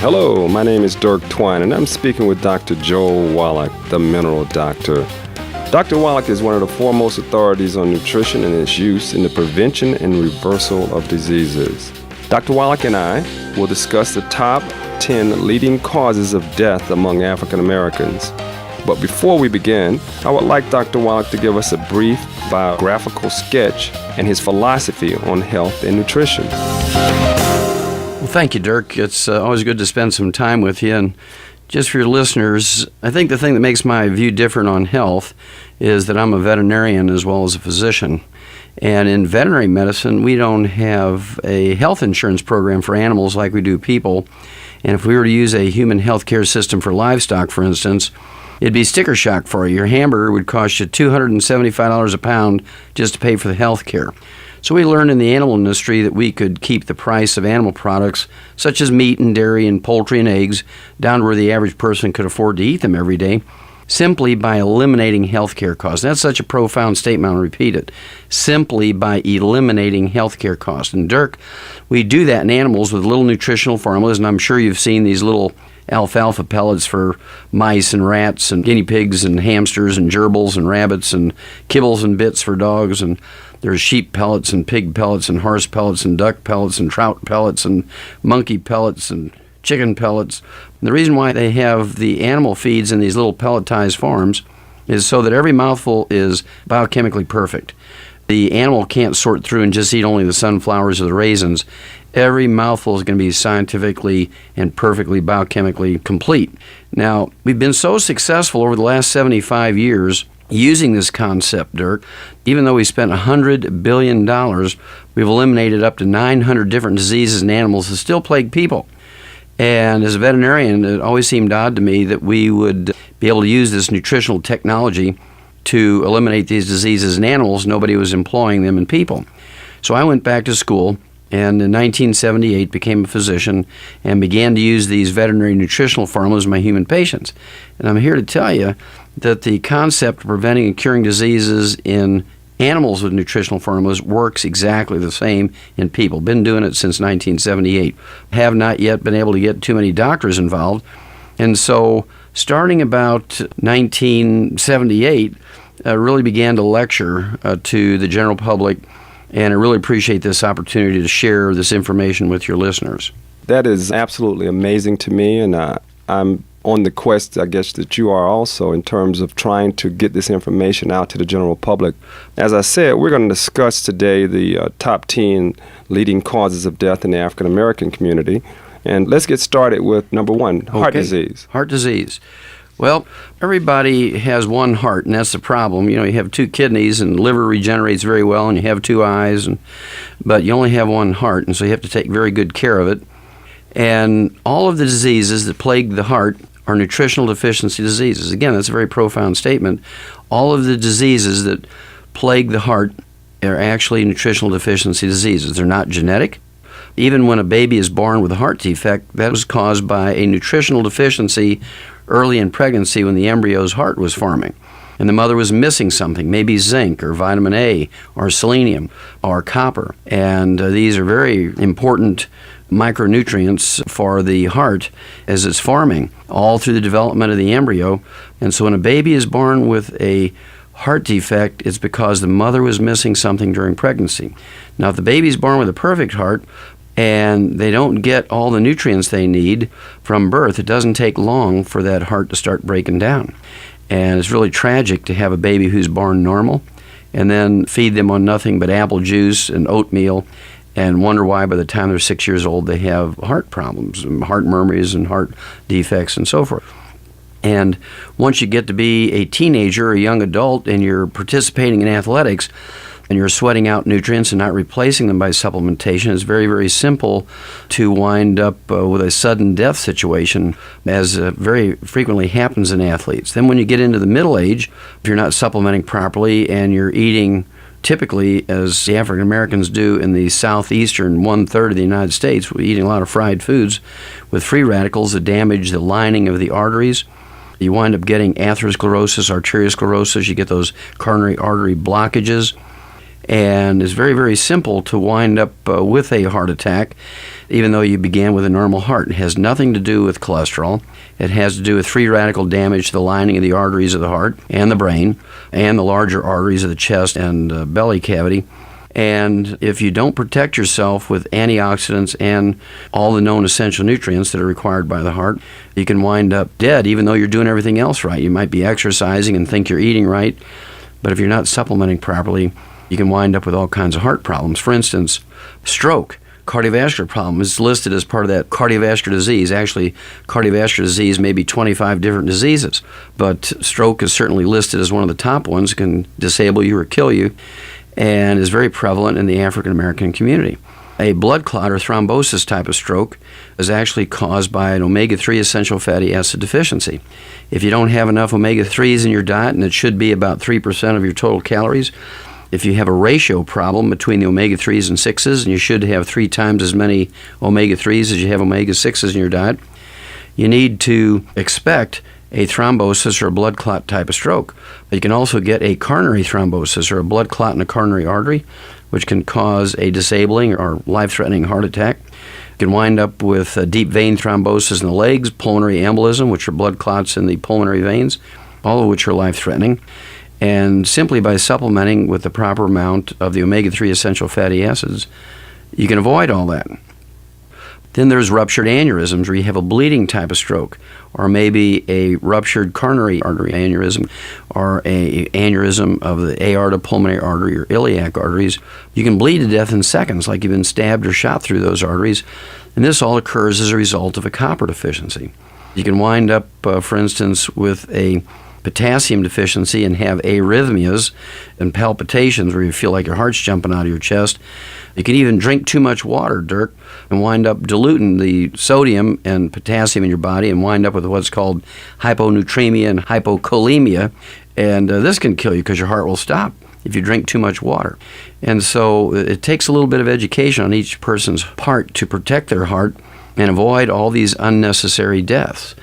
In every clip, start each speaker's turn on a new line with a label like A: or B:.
A: Hello, my name is Dirk Twain, and I'm speaking with Dr. Joel Wallach, the mineral doctor. Dr. Wallach is one of the foremost authorities on nutrition and its use in the prevention and reversal of diseases. Dr. Wallach and I will discuss the top 10 leading causes of death among African Americans. But before we begin, I would like Dr. Wallach to give us a brief biographical sketch and his philosophy on health and nutrition.
B: Well, thank you, Dirk. It's always good to spend some time with you. And just for your listeners, I think the thing that makes my view different on health is that I'm a veterinarian as well as a physician. And in veterinary medicine, we don't have a health insurance program for animals like we do people. And if we were to use a human health care system for livestock, for instance, it'd be sticker shock for you. Your hamburger would cost you $275 a pound just to pay for the health care. So we learned in the animal industry that we could keep the price of animal products, such as meat and dairy and poultry and eggs, down to where the average person could afford to eat them every day, simply by eliminating health care costs. That's such a profound statement, I'll repeat it. Simply by eliminating health care costs. And Dirk, we do that in animals with little nutritional formulas, and I'm sure you've seen these little alfalfa pellets for mice and rats and guinea pigs and hamsters and gerbils and rabbits and kibbles and bits for dogs, and there's sheep pellets and pig pellets and horse pellets and duck pellets and trout pellets and monkey pellets and chicken pellets. And the reason why they have the animal feeds in these little pelletized forms is so that every mouthful is biochemically perfect. The animal can't sort through and just eat only the sunflowers or the raisins. Every mouthful is going to be scientifically and perfectly biochemically complete. Now, we've been so successful over the last 75 years using this concept, Dirk. Even though we spent $100 billion, we've eliminated up to 900 different diseases in animals that still plague people. And as a veterinarian, it always seemed odd to me that we would be able to use this nutritional technology to eliminate these diseases in animals. Nobody was employing them in people. So I went back to school and in 1978 became a physician and began to use these veterinary nutritional formulas in my human patients. And I'm here to tell you that the concept of preventing and curing diseases in animals with nutritional formulas works exactly the same in people. Been doing it since 1978. Have not yet been able to get too many doctors involved. And so starting about 1978, I really began to lecture to the general public, and I really appreciate this opportunity to share this information with your listeners.
A: That is absolutely amazing to me, and I'm on the quest, I guess, that you are also in terms of trying to get this information out to the general public. As I said, we're going to discuss today the top 10 leading causes of death in the African American community. And let's get started with number one, heart disease.
B: Heart disease. Well, everybody has one heart, and that's the problem. You have two kidneys, and liver regenerates very well, and you have two eyes, but you only have one heart, and so you have to take very good care of it. And all of the diseases that plague the heart are nutritional deficiency diseases. Again, that's a very profound statement. All of the diseases that plague the heart are actually nutritional deficiency diseases. They're not genetic. Even when a baby is born with a heart defect, that was caused by a nutritional deficiency early in pregnancy when the embryo's heart was forming. And the mother was missing something, maybe zinc or vitamin A or selenium or copper. And these are very important micronutrients for the heart as it's forming all through the development of the embryo. And so when a baby is born with a heart defect, it's because the mother was missing something during pregnancy. Now, if the baby's born with a perfect heart and they don't get all the nutrients they need from birth, it doesn't take long for that heart to start breaking down. And it's really tragic to have a baby who's born normal and then feed them on nothing but apple juice and oatmeal and wonder why by the time they're 6 years old they have heart problems, and heart murmurs and heart defects and so forth. And once you get to be a teenager or a young adult and you're participating in athletics and you're sweating out nutrients and not replacing them by supplementation, it's very, very simple to wind up with a sudden death situation, as very frequently happens in athletes. Then when you get into the middle age, if you're not supplementing properly and you're eating typically, as the African Americans do in the southeastern 1/3 of the United States, we're eating a lot of fried foods with free radicals that damage the lining of the arteries. You wind up getting atherosclerosis, arteriosclerosis. You get those coronary artery blockages. and it's very, very simple to wind up with a heart attack, even though you began with a normal heart. It has nothing to do with cholesterol. It has to do with free radical damage to the lining of the arteries of the heart and the brain and the larger arteries of the chest and belly cavity. And if you don't protect yourself with antioxidants and all the known essential nutrients that are required by the heart, you can wind up dead, even though you're doing everything else right. You might be exercising and think you're eating right, but if you're not supplementing properly, you can wind up with all kinds of heart problems. For instance, stroke. Cardiovascular problem is listed as part of that cardiovascular disease. Actually, cardiovascular disease may be 25 different diseases, but stroke is certainly listed as one of the top ones. It can disable you or kill you, and is very prevalent in the African American community. A blood clot or thrombosis type of stroke is actually caused by an omega-3 essential fatty acid deficiency. If you don't have enough omega-3s in your diet, and it should be about 3% of your total calories, if you have a ratio problem between the omega-3s and 6s, and you should have 3 times as many omega-3s as you have omega-6s in your diet, you need to expect a thrombosis or a blood clot type of stroke. You can also get a coronary thrombosis or a blood clot in a coronary artery, which can cause a disabling or life-threatening heart attack. You can wind up with deep vein thrombosis in the legs, pulmonary embolism, which are blood clots in the pulmonary veins, all of which are life-threatening. And simply by supplementing with the proper amount of the omega-3 essential fatty acids, you can avoid all that. Then there's ruptured aneurysms, where you have a bleeding type of stroke, or maybe a ruptured coronary artery aneurysm, or a aneurysm of the aorta, pulmonary artery, or iliac arteries. You can bleed to death in seconds, like you've been stabbed or shot through those arteries, and this all occurs as a result of a copper deficiency. You can wind up, for instance, with a potassium deficiency and have arrhythmias and palpitations where you feel like your heart's jumping out of your chest. You can even drink too much water, Dirk, and wind up diluting the sodium and potassium in your body and wind up with what's called hyponatremia and hypokalemia. And this can kill you because your heart will stop if you drink too much water. And so it takes a little bit of education on each person's part to protect their heart and avoid all these unnecessary deaths.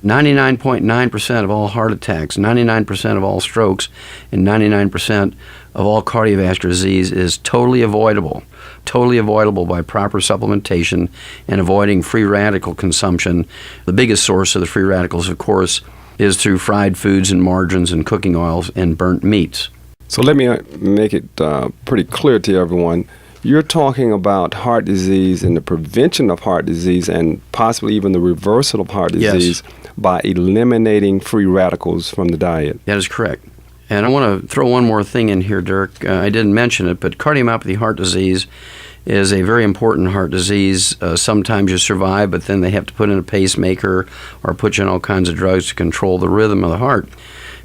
B: 99.9% of all heart attacks, 99% of all strokes, and 99% of all cardiovascular disease is totally avoidable by proper supplementation and avoiding free radical consumption. The biggest source of the free radicals, of course, is through fried foods and margarines and cooking oils and burnt meats.
A: So let me make it pretty clear to everyone. You're talking about heart disease and the prevention of heart disease and possibly even the reversal of heart disease by eliminating free radicals from the diet.
B: That is correct. And I want to throw one more thing in here, Dirk. I didn't mention it, but cardiomyopathy heart disease is a very important heart disease. Sometimes you survive, but then they have to put in a pacemaker or put you on all kinds of drugs to control the rhythm of the heart.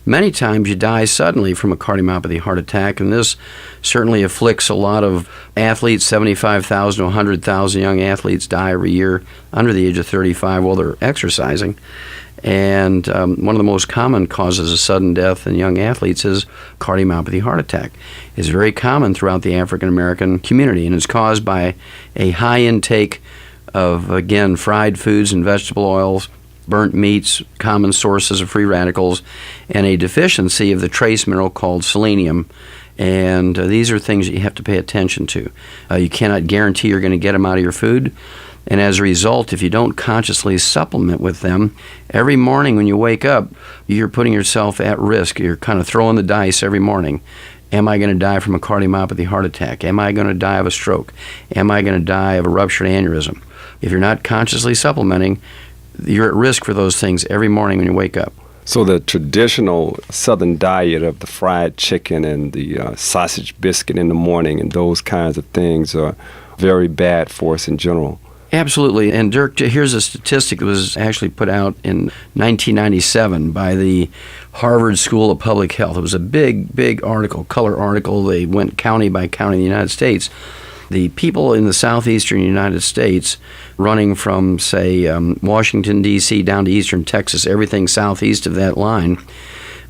B: Many times you die suddenly from a cardiomyopathy heart attack, and this certainly afflicts a lot of athletes. 75,000 to 100,000 young athletes die every year under the age of 35 while they're exercising. And one of the most common causes of sudden death in young athletes is cardiomyopathy heart attack. It's very common throughout the African American community, and it's caused by a high intake of, again, fried foods and vegetable oils, burnt meats, common sources of free radicals, and a deficiency of the trace mineral called selenium. And these are things that you have to pay attention to. You cannot guarantee you're going to get them out of your food. And as a result, if you don't consciously supplement with them, every morning when you wake up, you're putting yourself at risk. You're kind of throwing the dice every morning. Am I going to die from a cardiomyopathy heart attack? Am I going to die of a stroke? Am I going to die of a ruptured aneurysm? If you're not consciously supplementing, you're at risk for those things every morning when you wake up.
A: So the traditional Southern diet of the fried chicken and the sausage biscuit in the morning and those kinds of things are very bad for us in general.
B: Absolutely. And Dirk, here's a statistic that was actually put out in 1997 by the Harvard School of Public Health. It was a big article, color article. They went county by county in the United States. The people in the southeastern United States, running from, say, Washington, D.C. down to eastern Texas, everything southeast of that line,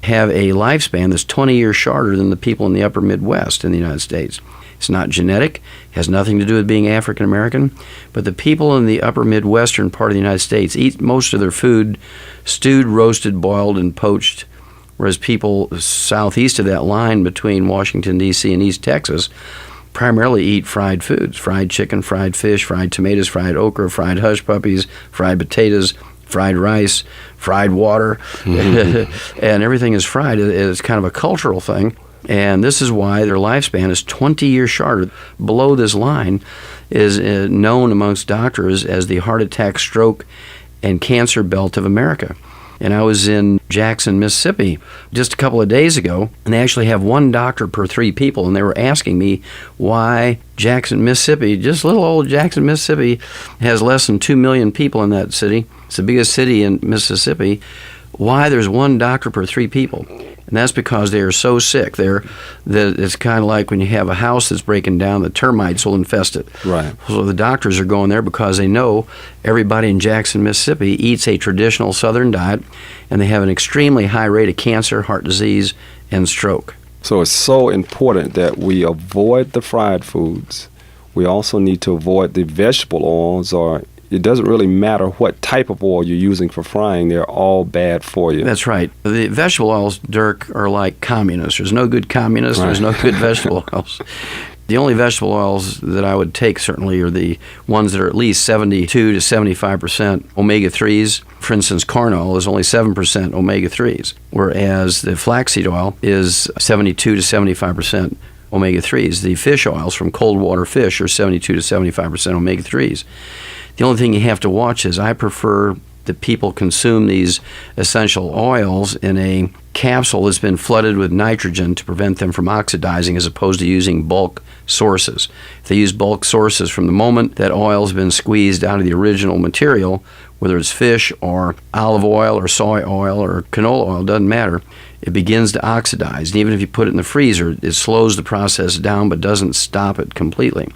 B: have a lifespan that's 20 years shorter than the people in the upper Midwest in the United States. It's not genetic, has nothing to do with being African American, but the people in the upper Midwestern part of the United States eat most of their food stewed, roasted, boiled, and poached whereas people southeast of that line between Washington, D.C. and East Texas primarily eat fried foods: fried chicken, fried fish, fried tomatoes, fried okra, fried hush puppies, fried potatoes, fried rice, fried water, and everything is fried. It's kind of a cultural thing, and this is why their lifespan is 20 years shorter. Below this line is known amongst doctors as the heart attack, stroke, and cancer belt of America. And I was in Jackson, Mississippi just a couple of days ago, and they actually have one doctor per 3 people, and they were asking me why Jackson, Mississippi, just little old Jackson, Mississippi, has less than 2 million people in that city. It's the biggest city in Mississippi. Why there's one doctor per 3 people. And that's because they are so sick there that it's kind of like when you have a house that's breaking down, the termites will infest it.
A: Right.
B: So the doctors are going there because they know everybody in Jackson, Mississippi eats a traditional Southern diet, and they have an extremely high rate of cancer, heart disease, and stroke.
A: So it's so important that we avoid the fried foods. We also need to avoid the vegetable oils, or it doesn't really matter what type of oil you're using for frying. They're all bad for you.
B: That's right. The vegetable oils, Dirk, are like communists. There's no good communists. Right. There's no good vegetable oils. The only vegetable oils that I would take certainly are the ones that are at least 72 to 75% omega-3s. For instance, corn oil is only 7% omega-3s, whereas the flaxseed oil is 72 to 75% omega-3s. The fish oils from cold water fish are 72 to 75% omega-3s. The only thing you have to watch is I prefer that people consume these essential oils in a capsule that's been flooded with nitrogen to prevent them from oxidizing, as opposed to using bulk sources. If they use bulk sources, from the moment that oil's been squeezed out of the original material, whether it's fish or olive oil or soy oil or canola oil, doesn't matter, it begins to oxidize. And even if you put it in the freezer, it slows the process down but doesn't stop it completely.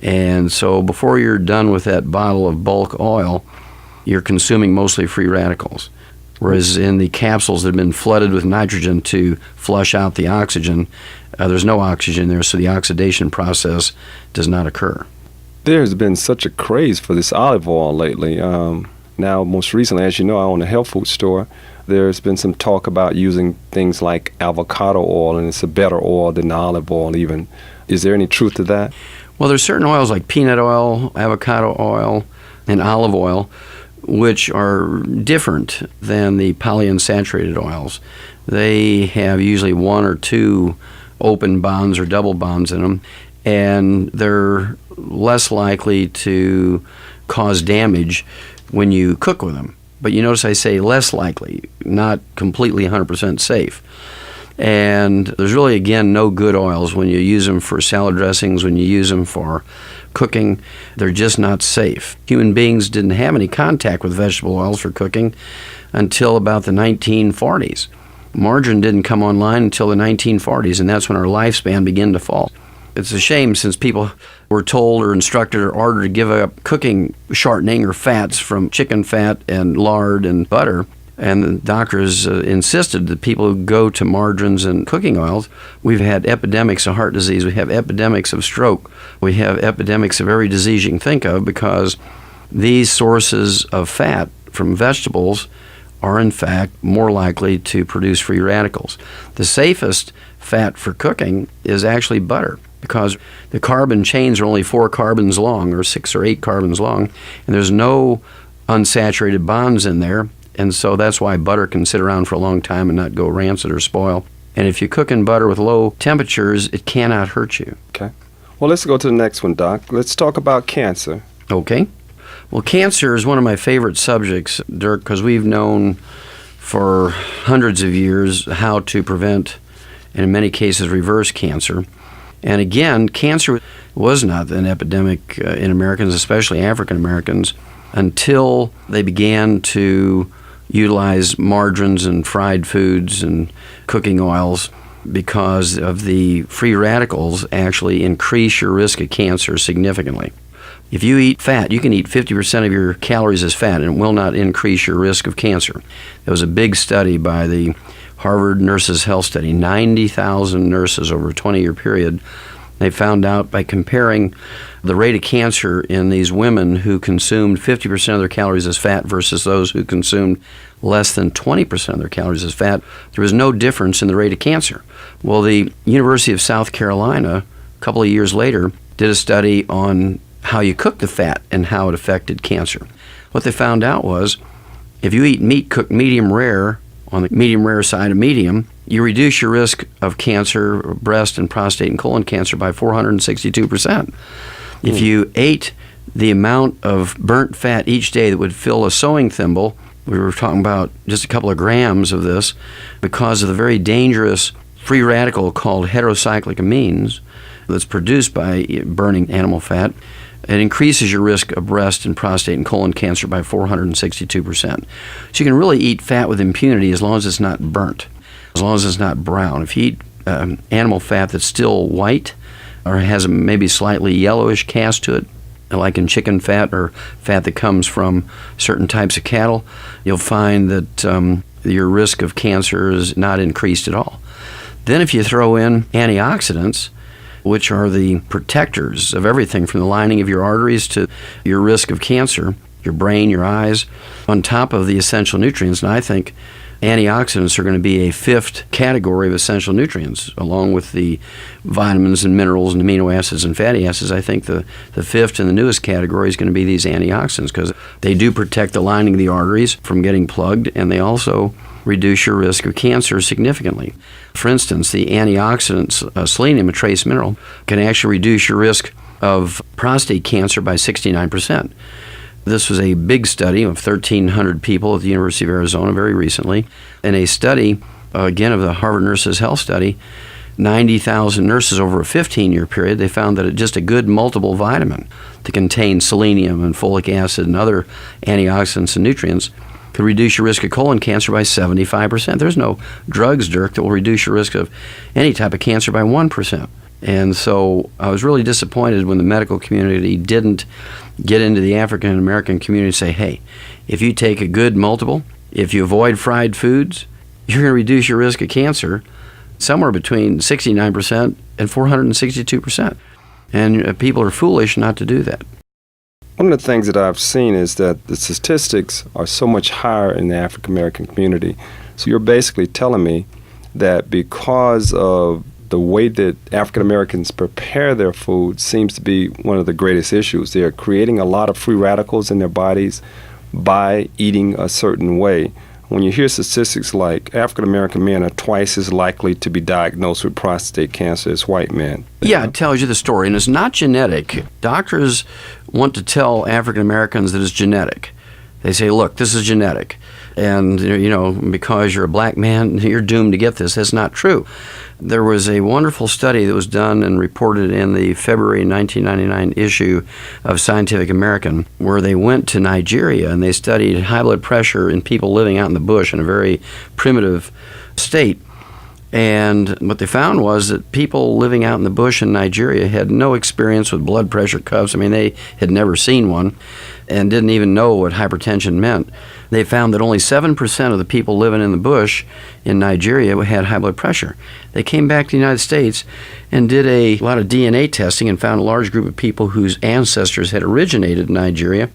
B: And so before you're done with that bottle of bulk oil, you're consuming mostly free radicals. Whereas in the capsules that have been flooded with nitrogen to flush out the oxygen, there's no oxygen there, so the oxidation process does not occur.
A: There's been such a craze for this olive oil lately. Now, most recently, as you know, I own a health food store. There's been some talk about using things like avocado oil, and it's a better oil than olive oil even. Is there any truth to that?
B: Well, there's certain oils like peanut oil, avocado oil, and olive oil, which are different than the polyunsaturated oils. They have usually 1 or 2 open bonds or double bonds in them, and they're less likely to cause damage when you cook with them. But you notice I say less likely, not completely 100% safe. And there's really, again, no good oils when you use them for salad dressings, when you use them for cooking. They're just not safe. Human beings didn't have any contact with vegetable oils for cooking until about the 1940s. Margarine didn't come online until the 1940s, and that's when our lifespan began to fall. It's a shame, since people were told or instructed or ordered to give up cooking shortening or fats from chicken fat and lard and butter. And the doctors insisted that people who go to margarines and cooking oils. We've had epidemics of heart disease. We have epidemics of stroke. We have epidemics of every disease you can think of, because these sources of fat from vegetables are in fact more likely to produce free radicals. The safest fat for cooking is actually butter, because the carbon chains are only 4 carbons long, or 6 or 8 carbons long, and there's no unsaturated bonds in there. And so that's why butter can sit around for a long time and not go rancid or spoil. And if you cook in butter with low temperatures, it cannot hurt you.
A: Okay. Well, let's go to the next one, Doc. Let's talk about cancer.
B: Okay. Well, cancer is one of my favorite subjects, Dirk, because we've known for hundreds of years how to prevent, and in many cases reverse, cancer. And again, cancer was not an epidemic in Americans, especially African Americans, until they began to utilize margarines and fried foods and cooking oils, because of the free radicals actually increase your risk of cancer significantly. If you eat fat, you can eat 50% of your calories as fat, and it will not increase your risk of cancer. There was a big study by the Harvard Nurses Health Study, 90,000 nurses over a 20-year period, They found out by comparing the rate of cancer in these women who consumed 50% of their calories as fat versus those who consumed less than 20% of their calories as fat, there was no difference in the rate of cancer. Well, the University of South Carolina, a couple of years later, did a study on how you cook the fat and how it affected cancer. What they found out was if you eat meat cooked medium rare, on the medium rare side of medium, you reduce your risk of cancer, breast and prostate and colon cancer by 462%. If you ate the amount of burnt fat each day that would fill a sewing thimble, we were talking about just a couple of grams of this, because of the very dangerous free radical called heterocyclic amines that's produced by burning animal fat, it increases your risk of breast and prostate and colon cancer by 462%. So you can really eat fat with impunity as long as it's not burnt, as long as it's not brown. If you eat animal fat that's still white or has a maybe slightly yellowish cast to it, like in chicken fat or fat that comes from certain types of cattle, you'll find that your risk of cancer is not increased at all. Then if you throw in antioxidants, which are the protectors of everything from the lining of your arteries to your risk of cancer, your brain, your eyes, on top of the essential nutrients. And I think antioxidants are going to be a fifth category of essential nutrients, along with the vitamins and minerals and amino acids and fatty acids. I think the fifth and the newest category is going to be these antioxidants, because they do protect the lining of the arteries from getting plugged, and they also reduce your risk of cancer significantly. For instance, the antioxidants, selenium, a trace mineral, can actually reduce your risk of prostate cancer by 69%. This was a big study of 1,300 people at the University of Arizona very recently. In a study, again, of the Harvard Nurses Health Study, 90,000 nurses over a 15-year period, they found that just a good multiple vitamin that contains selenium and folic acid and other antioxidants and nutrients could reduce your risk of colon cancer by 75%. There's no drugs, Dirk, that will reduce your risk of any type of cancer by 1%. And so I was really disappointed when the medical community didn't get into the African American community and say, hey, if you take a good multiple, if you avoid fried foods, you're going to reduce your risk of cancer somewhere between 69% and 462%. And people are foolish not to do that.
A: One of the things that I've seen is that the statistics are so much higher in the African American community. So you're basically telling me that because of the way that African Americans prepare their food seems to be one of the greatest issues. They're creating a lot of free radicals in their bodies by eating a certain way. When you hear statistics like African American men are twice as likely to be diagnosed with prostate cancer as white men.
B: Yeah, it tells you the story, and it's not genetic. Doctors want to tell African Americans that it's genetic. They say, look, this is genetic, and because you're a black man, you're doomed to get this. That's not true. There was a wonderful study that was done and reported in the February 1999 issue of Scientific American, where they went to Nigeria and they studied high blood pressure in people living out in the bush in a very primitive state. And what they found was that people living out in the bush in Nigeria had no experience with blood pressure cuffs. I mean, they had never seen one and didn't even know what hypertension meant. They found that only 7% of the people living in the bush in Nigeria had high blood pressure. They came back to the United States and did a lot of DNA testing and found a large group of people whose ancestors had originated in Nigeria.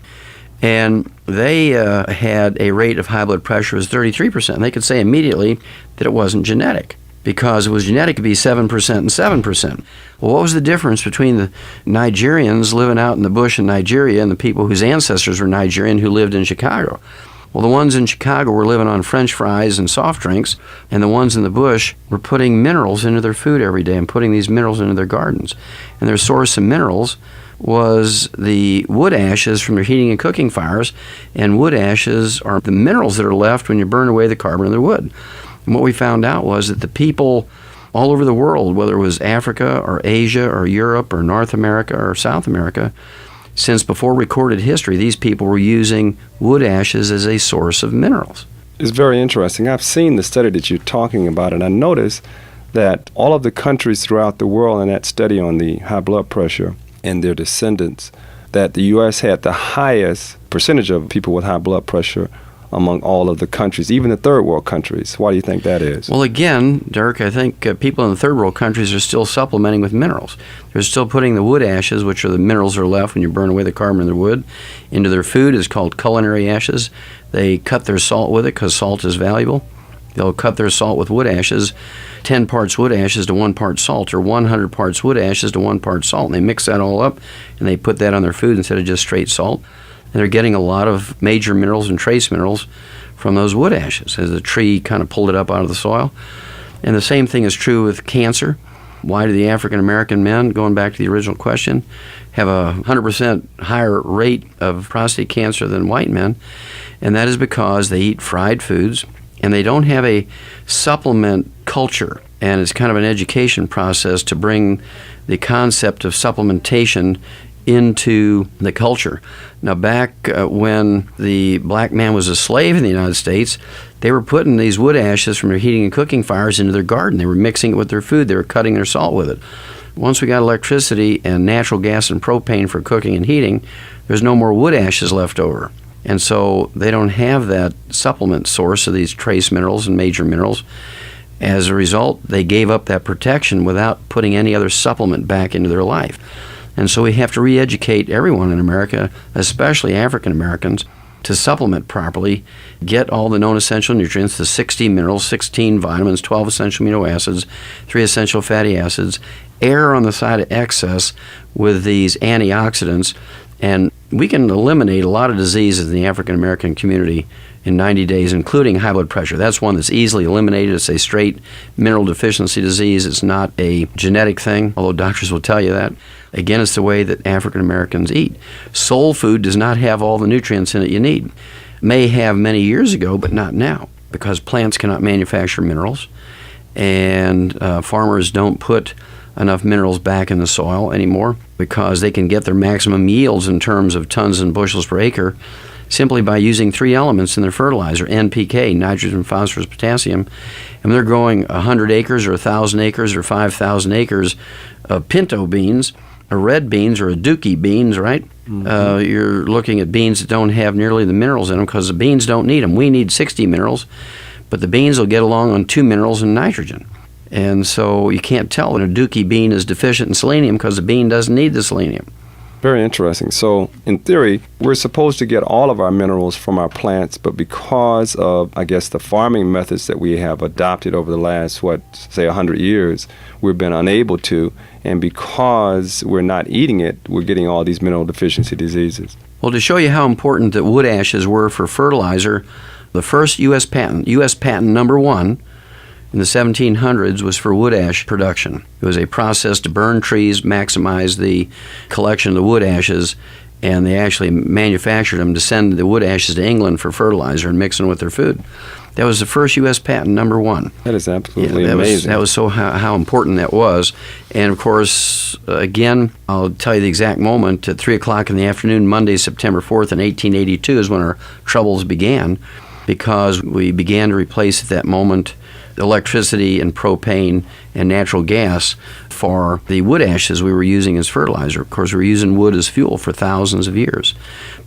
B: And they had a rate of high blood pressure as 33%. And they could say immediately that it wasn't genetic, because it was genetic to be 7% and 7%. Well, what was the difference between the Nigerians living out in the bush in Nigeria and the people whose ancestors were Nigerian who lived in Chicago? Well, the ones in Chicago were living on French fries and soft drinks, and the ones in the bush were putting minerals into their food every day and putting these minerals into their gardens. And their source of minerals was the wood ashes from their heating and cooking fires, and wood ashes are the minerals that are left when you burn away the carbon of the wood. And what we found out was that the people all over the world, whether it was Africa or Asia or Europe or North America or South America, since before recorded history, these people were using wood ashes as a source of minerals.
A: It's very interesting. I've seen the study that you're talking about, and I noticed that all of the countries throughout the world in that study on the high blood pressure and their descendants, that the U.S. had the highest percentage of people with high blood pressure among all of the countries, even the third world countries. Why do you think that is?
B: Well, again, Dirk, I think people in the third world countries are still supplementing with minerals. They're still putting the wood ashes, which are the minerals that are left when you burn away the carbon in the wood, into their food. It's called culinary ashes. They cut their salt with it because salt is valuable. They'll cut their salt with wood ashes, 10 parts wood ashes to 1 part salt, or 100 parts wood ashes to 1 part salt. And they mix that all up, and they put that on their food instead of just straight salt. And they're getting a lot of major minerals and trace minerals from those wood ashes as the tree kind of pulled it up out of the soil. And the same thing is true with cancer. Why do the African American men, going back to the original question, have a 100% higher rate of prostate cancer than white men? And that is because they eat fried foods, and they don't have a supplement culture. And it's kind of an education process to bring the concept of supplementation into the culture. Now, back when the black man was a slave in the United States, they were putting these wood ashes from their heating and cooking fires into their garden. They were mixing it with their food. They were cutting their salt with it. Once we got electricity and natural gas and propane for cooking and heating, there's no more wood ashes left over. And so they don't have that supplement source of these trace minerals and major minerals. As a result, they gave up that protection without putting any other supplement back into their life. And so we have to re-educate everyone in America, especially African Americans, to supplement properly, get all the known essential nutrients, the 60 minerals, 16 vitamins, 12 essential amino acids, 3 essential fatty acids, err on the side of excess with these antioxidants, and we can eliminate a lot of diseases in the African American community in 90 days, including high blood pressure. That's one that's easily eliminated. It's a straight mineral deficiency disease. It's not a genetic thing, although doctors will tell you that. Again, it's the way that African Americans eat. Soul food does not have all the nutrients in it you need. May have many years ago, but not now, because plants cannot manufacture minerals, and farmers don't put enough minerals back in the soil anymore because they can get their maximum yields in terms of tons and bushels per acre simply by using 3 elements in their fertilizer, NPK, nitrogen, phosphorus, potassium. And when they're growing 100 acres or 1,000 acres or 5,000 acres of pinto beans, or red beans or a dookie beans, right? Mm-hmm. You're looking at beans that don't have nearly the minerals in them because the beans don't need them. We need 60 minerals, but the beans will get along on 2 minerals and nitrogen. And so you can't tell when a dookie bean is deficient in selenium because the bean doesn't need the selenium.
A: Very interesting. So, in theory, we're supposed to get all of our minerals from our plants, but because of, I guess, the farming methods that we have adopted over the last, say 100 years, we've been unable to, and because we're not eating it, we're getting all these mineral deficiency diseases.
B: Well, to show you how important that wood ashes were for fertilizer, the first U.S. patent number 1, in the 1700s was for wood ash production. It was a process to burn trees, maximize the collection of the wood ashes, and they actually manufactured them to send the wood ashes to England for fertilizer and mix them with their food. That was the first U.S. patent, number 1.
A: That is absolutely amazing.
B: That was so how important that was. And, of course, again, I'll tell you the exact moment. At 3 o'clock in the afternoon, Monday, September 4th, in 1882 is when our troubles began, because we began to replace at that moment electricity and propane and natural gas for the wood ashes we were using as fertilizer. Of course, we were using wood as fuel for thousands of years.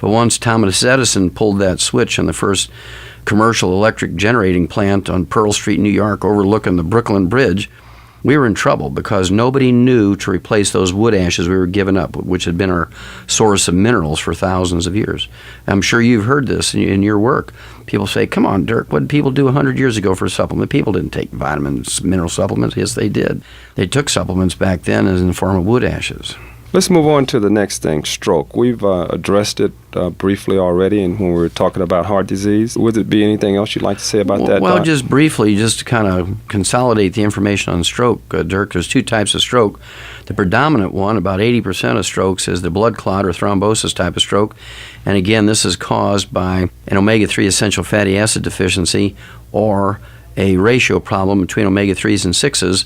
B: But once Thomas Edison pulled that switch on the first commercial electric generating plant on Pearl Street, New York, overlooking the Brooklyn Bridge, we were in trouble because nobody knew to replace those wood ashes we were giving up, which had been our source of minerals for thousands of years. I'm sure you've heard this in your work. People say, come on, Dirk, what did people do 100 years ago for a supplement? People didn't take vitamins, mineral supplements. Yes, they did. They took supplements back then as in the form of wood ashes.
A: Let's move on to the next thing, stroke. We've addressed it briefly already, and when we were talking about heart disease. Would it be anything else you'd like to say about that,
B: Well,
A: Doc?
B: just briefly, just to kind of consolidate the information on stroke, Dirk, there's 2 types of stroke. The predominant one, about 80% of strokes, is the blood clot or thrombosis type of stroke. And again, this is caused by an omega-3 essential fatty acid deficiency or a ratio problem between omega-3s and 6s.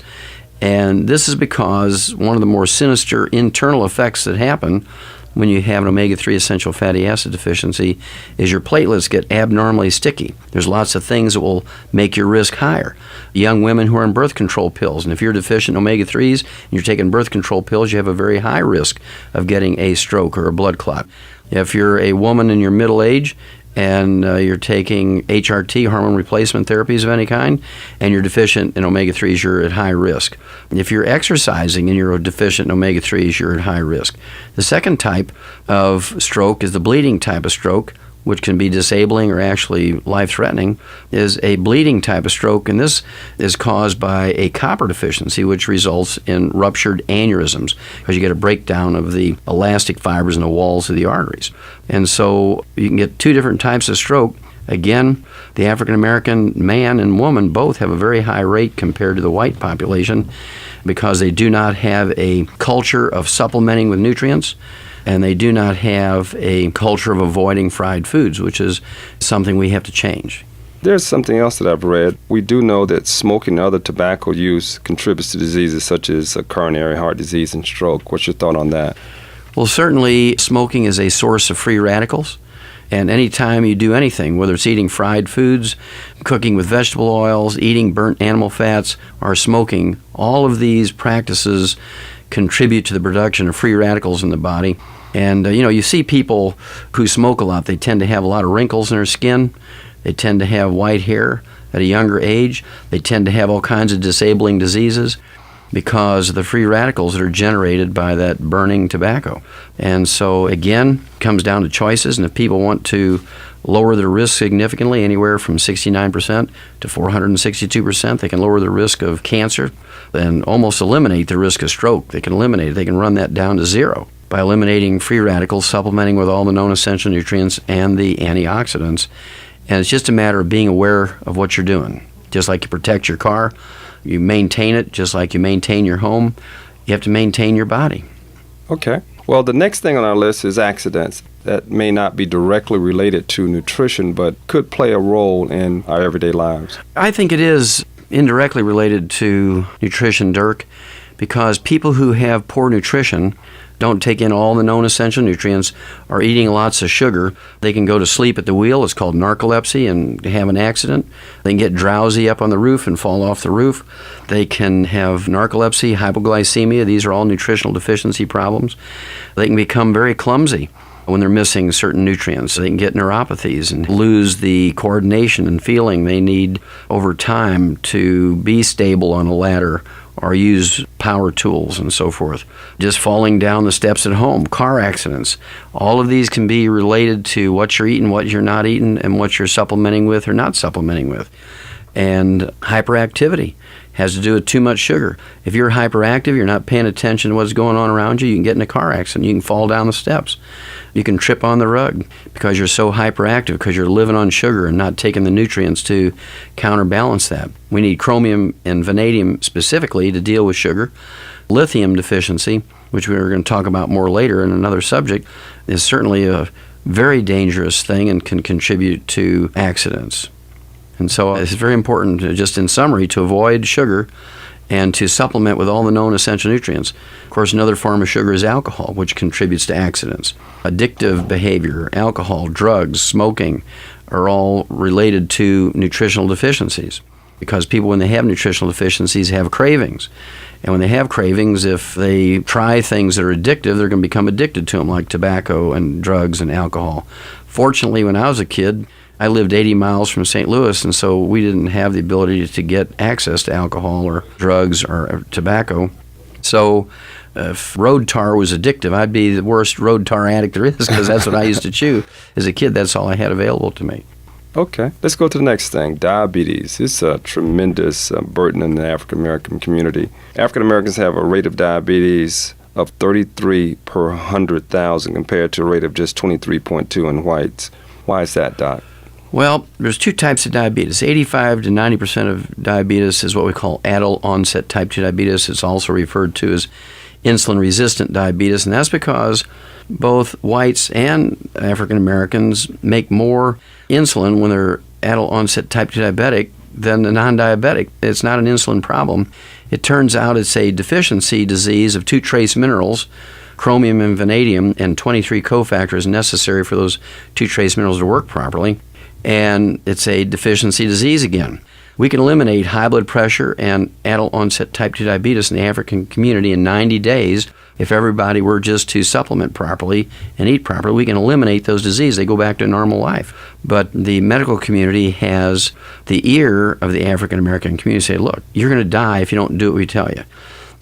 B: And this is because one of the more sinister internal effects that happen when you have an omega-3 essential fatty acid deficiency is your platelets get abnormally sticky. There's lots of things that will make your risk higher. Young women who are on birth control pills, and if you're deficient in omega-3s and you're taking birth control pills, you have a very high risk of getting a stroke or a blood clot. If you're a woman in your middle age and you're taking HRT, hormone replacement therapies of any kind, and you're deficient in omega-3s, you're at high risk. If you're exercising and you're deficient in omega-3s, you're at high risk. The second type of stroke is the bleeding type of stroke, which can be disabling or actually life-threatening, is a bleeding type of stroke, and this is caused by a copper deficiency, which results in ruptured aneurysms, because you get a breakdown of the elastic fibers in the walls of the arteries. And so you can get two different types of stroke. Again, the African-American man and woman both have a very high rate compared to the white population because they do not have a culture of supplementing with nutrients, and they do not have a culture of avoiding fried foods, which is something we have to change.
A: There's something else that I've read. We do know that smoking and other tobacco use contributes to diseases such as coronary heart disease and stroke. What's your thought on that?
B: Well, certainly smoking is a source of free radicals. And anytime you do anything, whether it's eating fried foods, cooking with vegetable oils, eating burnt animal fats, or smoking, all of these practices contribute to the production of free radicals in the body. And, you see people who smoke a lot, they tend to have a lot of wrinkles in their skin. They tend to have white hair at a younger age. They tend to have all kinds of disabling diseases because of the free radicals that are generated by that burning tobacco. And so, again, it comes down to choices. And if people want to lower their risk significantly, anywhere from 69% to 462%, they can lower the risk of cancer and almost eliminate the risk of stroke. They can eliminate it. They can run that down to zero by eliminating free radicals, supplementing with all the known essential nutrients and the antioxidants. And it's just a matter of being aware of what you're doing. Just like you protect your car, you maintain it. Just like you maintain your home, you have to maintain your body.
A: Okay. Well, the next thing on our list is accidents that may not be directly related to nutrition, but could play a role in our everyday lives.
B: I think it is indirectly related to nutrition, Dirk, because people who have poor nutrition don't take in all the known essential nutrients, are eating lots of sugar. They can go to sleep at the wheel. It's called narcolepsy and have an accident. They can get drowsy up on the roof and fall off the roof. They can have narcolepsy, hypoglycemia. These are all nutritional deficiency problems. They can become very clumsy when they're missing certain nutrients. They can get neuropathies and lose the coordination and feeling they need over time to be stable on a ladder or use power tools and so forth. Just falling down the steps at home, car accidents. All of these can be related to what you're eating, what you're not eating, and what you're supplementing with or not supplementing with. And hyperactivity has to do with too much sugar. If you're hyperactive, you're not paying attention to what's going on around you, you can get in a car accident. You can fall down the steps. You can trip on the rug because you're so hyperactive, because you're living on sugar and not taking the nutrients to counterbalance that. We need chromium and vanadium specifically to deal with sugar. Lithium deficiency, which we're going to talk about more later in another subject, is certainly a very dangerous thing and can contribute to accidents. And so it's very important, just in summary, to avoid sugar and to supplement with all the known essential nutrients. Of course, another form of sugar is alcohol, which contributes to accidents. Addictive behavior, alcohol, drugs, smoking are all related to nutritional deficiencies, because people, when they have nutritional deficiencies, have cravings. And when they have cravings, if they try things that are addictive, they're going to become addicted to them, like tobacco and drugs and alcohol. Fortunately, when I was a kid, I lived 80 miles from St. Louis, and so we didn't have the ability to get access to alcohol or drugs or tobacco. So if road tar was addictive, I'd be the worst road tar addict there is, because that's what I used to chew. As a kid, that's all I had available to me.
A: Okay, let's go to the next thing, diabetes. It's a tremendous burden in the African-American community. African-Americans have a rate of diabetes of 33 per 100,000 compared to a rate of just 23.2 in whites. Why is that, Doc?
B: Well, there's two types of diabetes. 85 to 90% of diabetes is what we call adult onset type 2 diabetes. It's also referred to as insulin-resistant diabetes, and that's because both whites and African Americans make more insulin when they're adult onset type 2 diabetic than the non-diabetic. It's not an insulin problem. It turns out it's a deficiency disease of two trace minerals, chromium and vanadium, and 23 cofactors necessary for those two trace minerals to work properly. And it's a deficiency disease again. We can eliminate high blood pressure and adult onset type 2 diabetes in the African community in 90 days If everybody were just to supplement properly and eat properly, we can eliminate those diseases. They go back to normal life. But the medical community has the ear of the African American community say, look, you're going to die if you don't do what we tell you.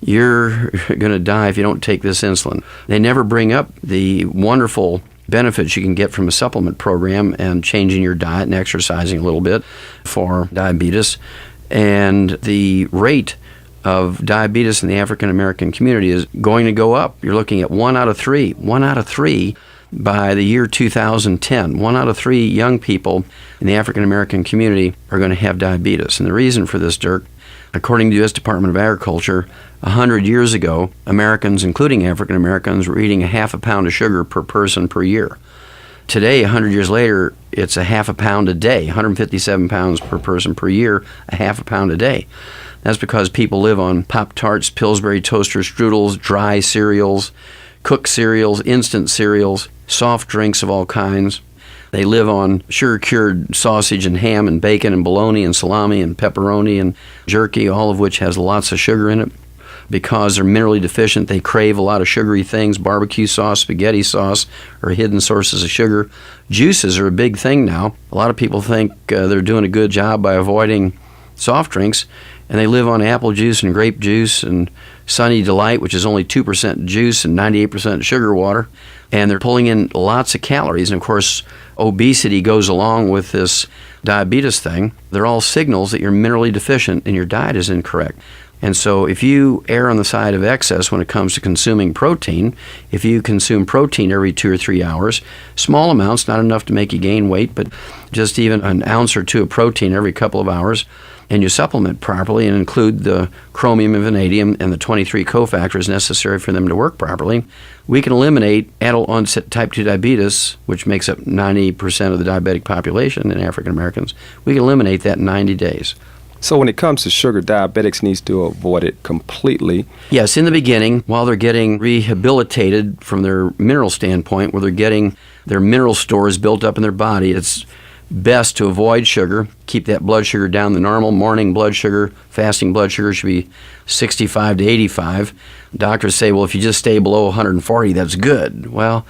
B: You're going to die if you don't take this insulin. They never bring up the wonderful benefits you can get from a supplement program and changing your diet and exercising a little bit for diabetes. And the rate of diabetes in the African American community is going to go up. You're looking at 1 out of 3. 1 out of 3 by the year 2010. 1 out of 3 young people in the African American community are going to have diabetes. And the reason for this, Dirk, according to the U.S. Department of Agriculture, 100 years ago, Americans, including African Americans, were eating a half a pound of sugar per person per year. Today, 100 years later, it's a half a pound a day, 157 pounds per person per year, a half a pound a day. That's because people live on Pop-Tarts, Pillsbury toaster strudels, dry cereals, cooked cereals, instant cereals, soft drinks of all kinds. They live on sugar-cured sausage and ham and bacon and bologna and salami and pepperoni and jerky, all of which has lots of sugar in it. Because they're minerally deficient, they crave a lot of sugary things. Barbecue sauce, spaghetti sauce are hidden sources of sugar. Juices are a big thing now. A lot of people think they're doing a good job by avoiding soft drinks, and they live on apple juice and grape juice and Sunny Delight, which is only 2% juice and 98% sugar water. And they're pulling in lots of calories. And of course, obesity goes along with this diabetes thing. They're all signals that you're minerally deficient and your diet is incorrect. And so if you err on the side of excess when it comes to consuming protein, if you consume protein every 2 or 3 hours, small amounts, not enough to make you gain weight, but just even an ounce or two of protein every couple of hours, and you supplement properly and include the chromium and vanadium and the 23 cofactors necessary for them to work properly, we can eliminate adult onset type 2 diabetes, which makes up 90% of the diabetic population in African Americans. We can eliminate that in 90 days.
A: So when it comes to sugar, diabetics needs to avoid it completely.
B: Yes, in the beginning, while they're getting rehabilitated from their mineral standpoint, where they're getting their mineral stores built up in their body, it's best to avoid sugar, keep that blood sugar down. The normal morning blood sugar, fasting blood sugar should be 65 to 85. Doctors say, well, if you just stay below 140, that's good. Well,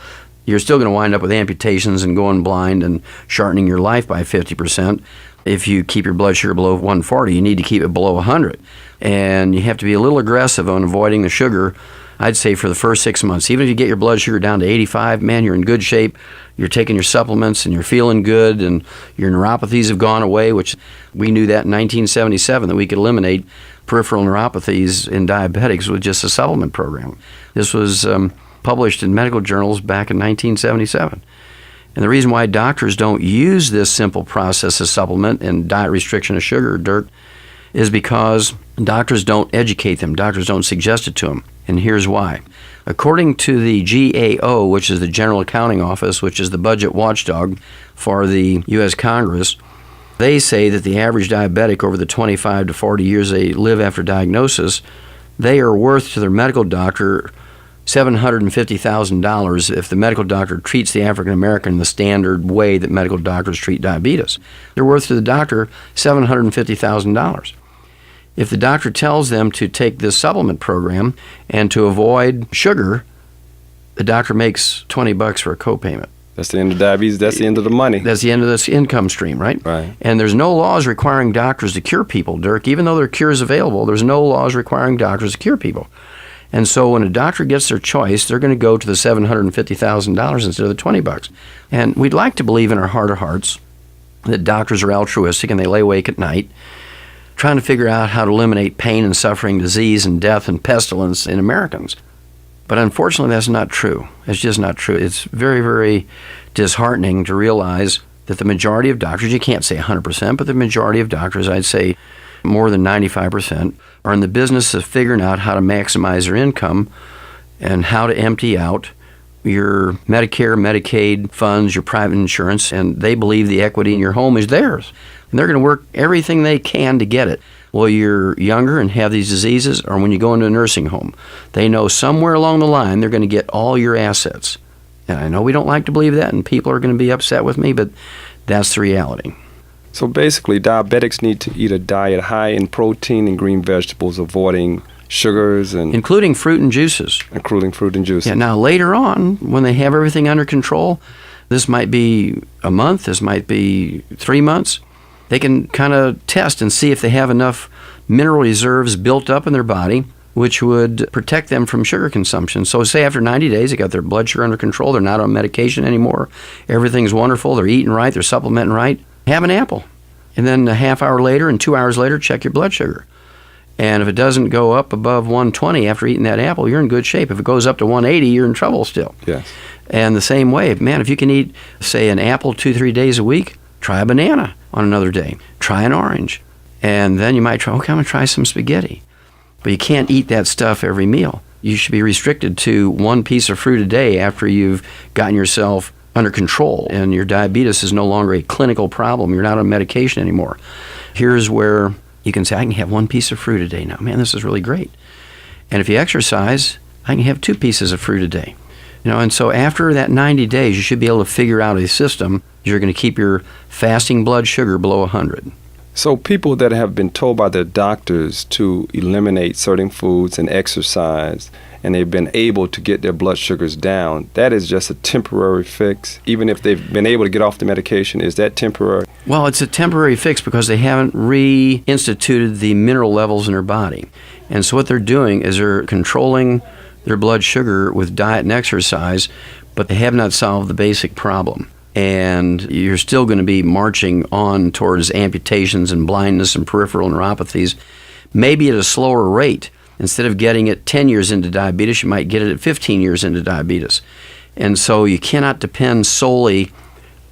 B: you're still going to wind up with amputations and going blind and shortening your life by 50%. If you keep your blood sugar below 140, you need to keep it below 100. And you have to be a little aggressive on avoiding the sugar, I'd say, for the first 6 months. Even if you get your blood sugar down to 85, man, you're in good shape. You're taking your supplements and you're feeling good and your neuropathies have gone away, which we knew that in 1977, that we could eliminate peripheral neuropathies in diabetics with just a supplement program. This was published in medical journals back in 1977. And the reason why doctors don't use this simple process of supplement and diet restriction of sugar, Dirk, is because doctors don't educate them. Doctors don't suggest it to them. And here's why. According to the GAO, which is the General Accounting Office, which is the budget watchdog for the U.S. Congress, they say that the average diabetic over the 25 to 40 years they live after diagnosis, they are worth to their medical doctor $750,000 if the medical doctor treats the African American the standard way that medical doctors treat diabetes. They're worth to the doctor $750,000. If the doctor tells them to take this supplement program and to avoid sugar, the doctor makes $20 for a copayment.
A: That's the end of diabetes. That's the end of the money.
B: That's the end of this income stream, right?
A: Right.
B: And there's no laws requiring doctors to cure people, Dirk. Even though there are cures available, there's no laws requiring doctors to cure people. And so when a doctor gets their choice, they're going to go to the $750,000 instead of the $20. And we'd like to believe in our heart of hearts that doctors are altruistic and they lay awake at night trying to figure out how to eliminate pain and suffering, disease and death and pestilence in Americans. But unfortunately, that's not true. It's just not true. It's very, very disheartening to realize that the majority of doctors, you can't say 100%, but the majority of doctors, I'd say more than 95%, are in the business of figuring out how to maximize their income and how to empty out your Medicare, Medicaid funds, your private insurance, and they believe the equity in your home is theirs. And they're going to work everything they can to get it. Well, you're younger and have these diseases, or when you go into a nursing home, they know somewhere along the line they're going to get all your assets. And I know we don't like to believe that, and people are going to be upset with me, but that's the reality.
A: So basically, diabetics need to eat a diet high in protein and green vegetables, avoiding sugars and
B: including fruit and juices.
A: including fruit and juice.
B: Yeah, now later on, when they have everything under control, this might be a month, this might be 3 months, they can kind of test and see if they have enough mineral reserves built up in their body which would protect them from sugar consumption. So say after 90 days, they got their blood sugar under control, they're not on medication anymore, everything's wonderful, they're eating right, they're supplementing right, have an apple. And then a half hour later and 2 hours later, check your blood sugar. And if it doesn't go up above 120 after eating that apple, you're in good shape. If it goes up to 180, you're in trouble still.
A: Yes.
B: And the same way, man, if you can eat, say, an apple 2-3 days a week, try a banana on another day. Try an orange. And then you might try, okay, I'm going to try some spaghetti. But you can't eat that stuff every meal. You should be restricted to 1 piece of fruit a day after you've gotten yourself under control and your diabetes is no longer a clinical problem. You're not on medication anymore. Here's where you can say, I can have 1 piece of fruit a day now. Man, this is really great. And if you exercise, I can have 2 pieces of fruit a day. And so after that 90 days, you should be able to figure out a system you're going to keep your fasting blood sugar below 100.
A: So people that have been told by their doctors to eliminate certain foods and exercise, and they've been able to get their blood sugars down, that is just a temporary fix. Even if they've been able to get off the medication, is that temporary?
B: Well, it's a temporary fix because they haven't reinstituted the mineral levels in their body. And so what they're doing is they're controlling their blood sugar with diet and exercise, but they have not solved the basic problem. And you're still going to be marching on towards amputations and blindness and peripheral neuropathies, maybe at a slower rate. Instead of getting it 10 years into diabetes, you might get it at 15 years into diabetes. And so you cannot depend solely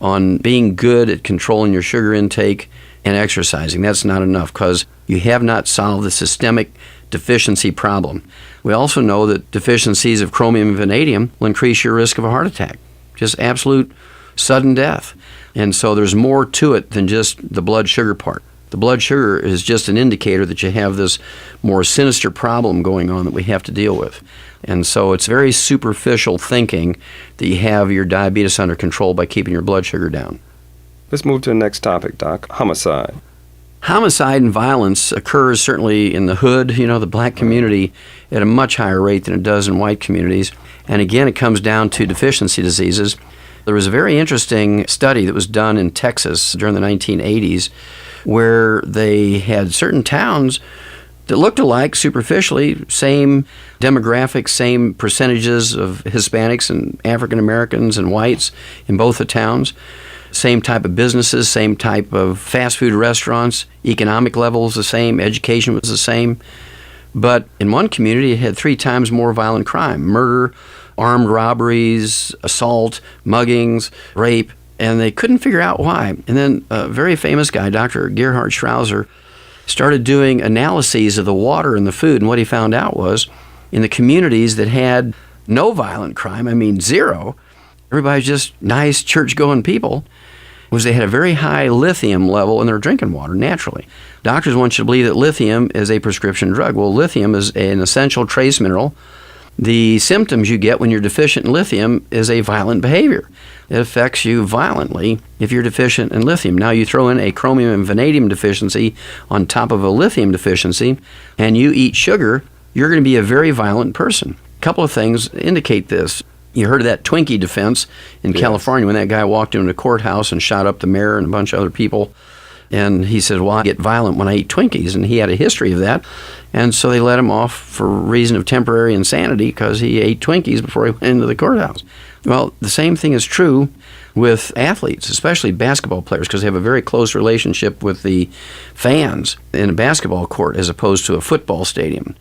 B: on being good at controlling your sugar intake and exercising. That's not enough because you have not solved the systemic deficiency problem. We also know that deficiencies of chromium and vanadium will increase your risk of a heart attack, just absolute sudden death. And so there's more to it than just the blood sugar part. The blood sugar is just an indicator that you have this more sinister problem going on that we have to deal with. And so it's very superficial thinking that you have your diabetes under control by keeping your blood sugar down.
A: Let's move to the next topic, Doc, homicide.
B: Homicide and violence occurs certainly in the hood, the black community, at a much higher rate than it does in white communities. And again, it comes down to deficiency diseases. There was a very interesting study that was done in Texas during the 1980s where they had certain towns that looked alike superficially, same demographics, same percentages of Hispanics and African Americans and whites in both the towns, same type of businesses, same type of fast food restaurants, economic levels the same, education was the same. But in one community, it had 3 times more violent crime, murder, armed robberies, assault, muggings, rape, and they couldn't figure out why. And then a very famous guy, Dr. Gerhard Strauser, started doing analyses of the water and the food, and what he found out was in the communities that had no violent crime, I mean 0, everybody's just nice church-going people, was they had a very high lithium level in their drinking water naturally. Doctors want you to believe that lithium is a prescription drug. Well, lithium is an essential trace mineral. The symptoms you get when you're deficient in lithium is a violent behavior. It affects you violently if you're deficient in lithium. Now you throw in a chromium and vanadium deficiency on top of a lithium deficiency, and you eat sugar, you're going to be a very violent person. A couple of things indicate this. You heard of that Twinkie defense in California when that guy walked into the courthouse and shot up the mayor and a bunch of other people. And he said, well, I get violent when I eat Twinkies. And he had a history of that. And so they let him off for a reason of temporary insanity because he ate Twinkies before he went into the courthouse. Well, the same thing is true with athletes, especially basketball players, because they have a very close relationship with the fans in a basketball court as opposed to a football stadium.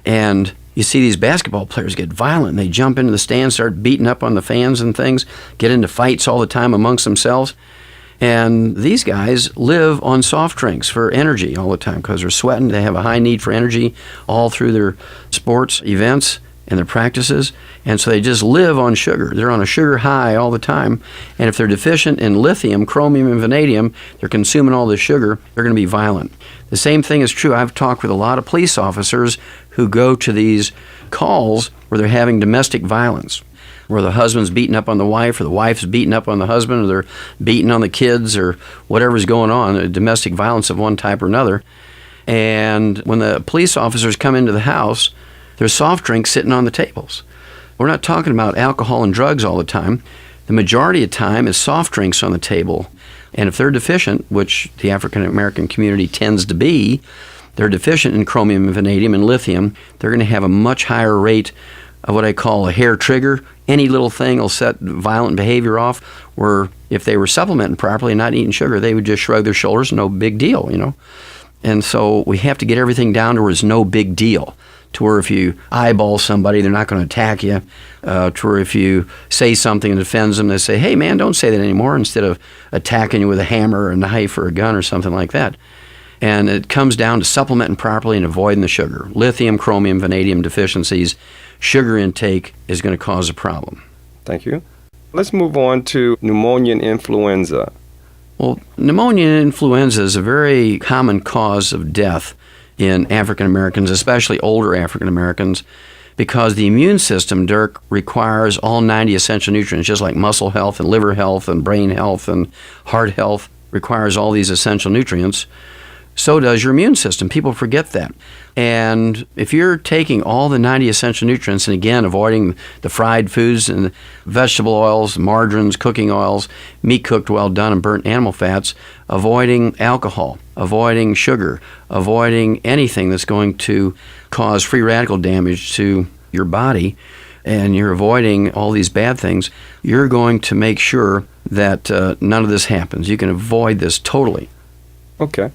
B: And you see these basketball players get violent. They jump into the stands, start beating up on the fans and things, get into fights all the time amongst themselves. And these guys live on soft drinks for energy all the time because they're sweating. They have a high need for energy all through their sports events and their practices. And so they just live on sugar. They're on a sugar high all the time. And if they're deficient in lithium, chromium, and vanadium, they're consuming all this sugar, they're going to be violent. The same thing is true. I've talked with a lot of police officers who go to these calls where they're having domestic violence, where the husband's beating up on the wife or the wife's beating up on the husband or they're beating on the kids or whatever's going on, domestic violence of one type or another. And when the police officers come into the house, there's soft drinks sitting on the tables. We're not talking about alcohol and drugs all the time. The majority of time is soft drinks on the table. And if they're deficient, which the African American community tends to be, they're deficient in chromium and vanadium and lithium, they're going to have a much higher rate of what I call a hair trigger. Any little thing will set violent behavior off, where if they were supplementing properly and not eating sugar, they would just shrug their shoulders, no big deal, you know. And so we have to get everything down to where it's no big deal, to where if you eyeball somebody, they're not going to attack you, to where if you say something that offends them, they say, hey, man, don't say that anymore, instead of attacking you with a hammer or a knife or a gun or something like that. And it comes down to supplementing properly and avoiding the sugar. Lithium, chromium, vanadium deficiencies, sugar intake is going to cause a problem.
A: Thank you. Let's move on to pneumonia influenza.
B: Well, pneumonia influenza is a very common cause of death in African Americans, especially older African Americans, because the immune system, Dirk, requires all 90 essential nutrients, just like muscle health and liver health and brain health and heart health requires all these essential nutrients. So does your immune system. People forget that. And if you're taking all the 90 essential nutrients, and again, avoiding the fried foods and vegetable oils, margarines, cooking oils, meat cooked well done, and burnt animal fats, avoiding alcohol, avoiding sugar, avoiding anything that's going to cause free radical damage to your body, and you're avoiding all these bad things, you're going to make sure that none of this happens. You can avoid this totally.
A: Okay.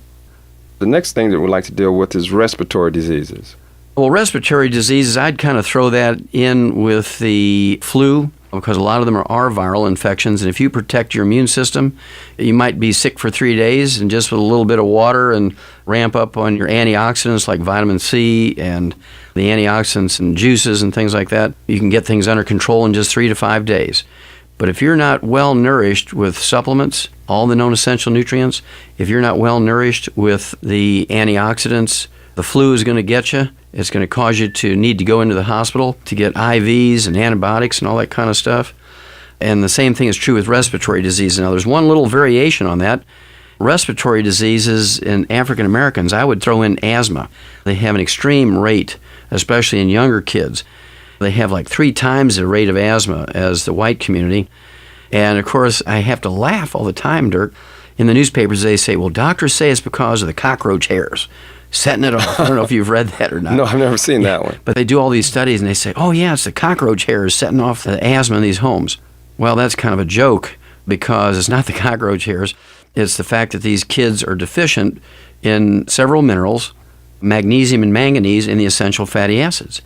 A: The next thing that we'd like to deal with is respiratory diseases.
B: Well, respiratory diseases, I'd kind of throw that in with the flu, because a lot of them are viral infections. And if you protect your immune system, you might be sick for 3 days, and just with a little bit of water and ramp up on your antioxidants like vitamin C and the antioxidants and juices and things like that, you can get things under control in just 3 to 5 days. But if you're not well nourished with supplements, all the known essential nutrients, if you're not well nourished with the antioxidants, the flu is going to get you. It's going to cause you to need to go into the hospital to get IVs and antibiotics and all that kind of stuff. And the same thing is true with respiratory disease. Now, there's one little variation on that. Respiratory diseases in African Americans, I would throw in asthma. They have an extreme rate, especially in younger kids. They have like 3 times the rate of asthma as the white community. And of course, I have to laugh all the time, Dirk. In the newspapers, they say, well, doctors say it's because of the cockroach hairs setting it off. I don't know if you've read that or not.
A: No, I've never seen that one.
B: But they do all these studies and they say, oh, yeah, it's the cockroach hairs setting off the asthma in these homes. Well, that's kind of a joke, because it's not the cockroach hairs. It's the fact that these kids are deficient in several minerals, magnesium and manganese, and the essential fatty acids.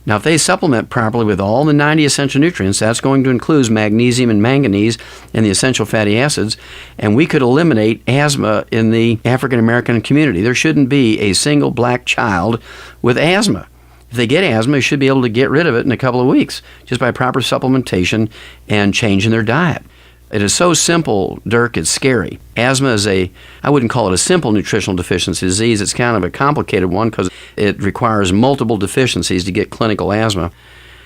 B: Now, if they supplement properly with all the 90 essential nutrients, that's going to include magnesium and manganese and the essential fatty acids, and we could eliminate asthma in the African American community. There shouldn't be a single black child with asthma. If they get asthma, you should be able to get rid of it in a couple of weeks just by proper supplementation and changing their diet. It is so simple, Dirk, it's scary. Asthma is I wouldn't call it a simple nutritional deficiency disease. It's kind of a complicated one because it requires multiple deficiencies to get clinical asthma.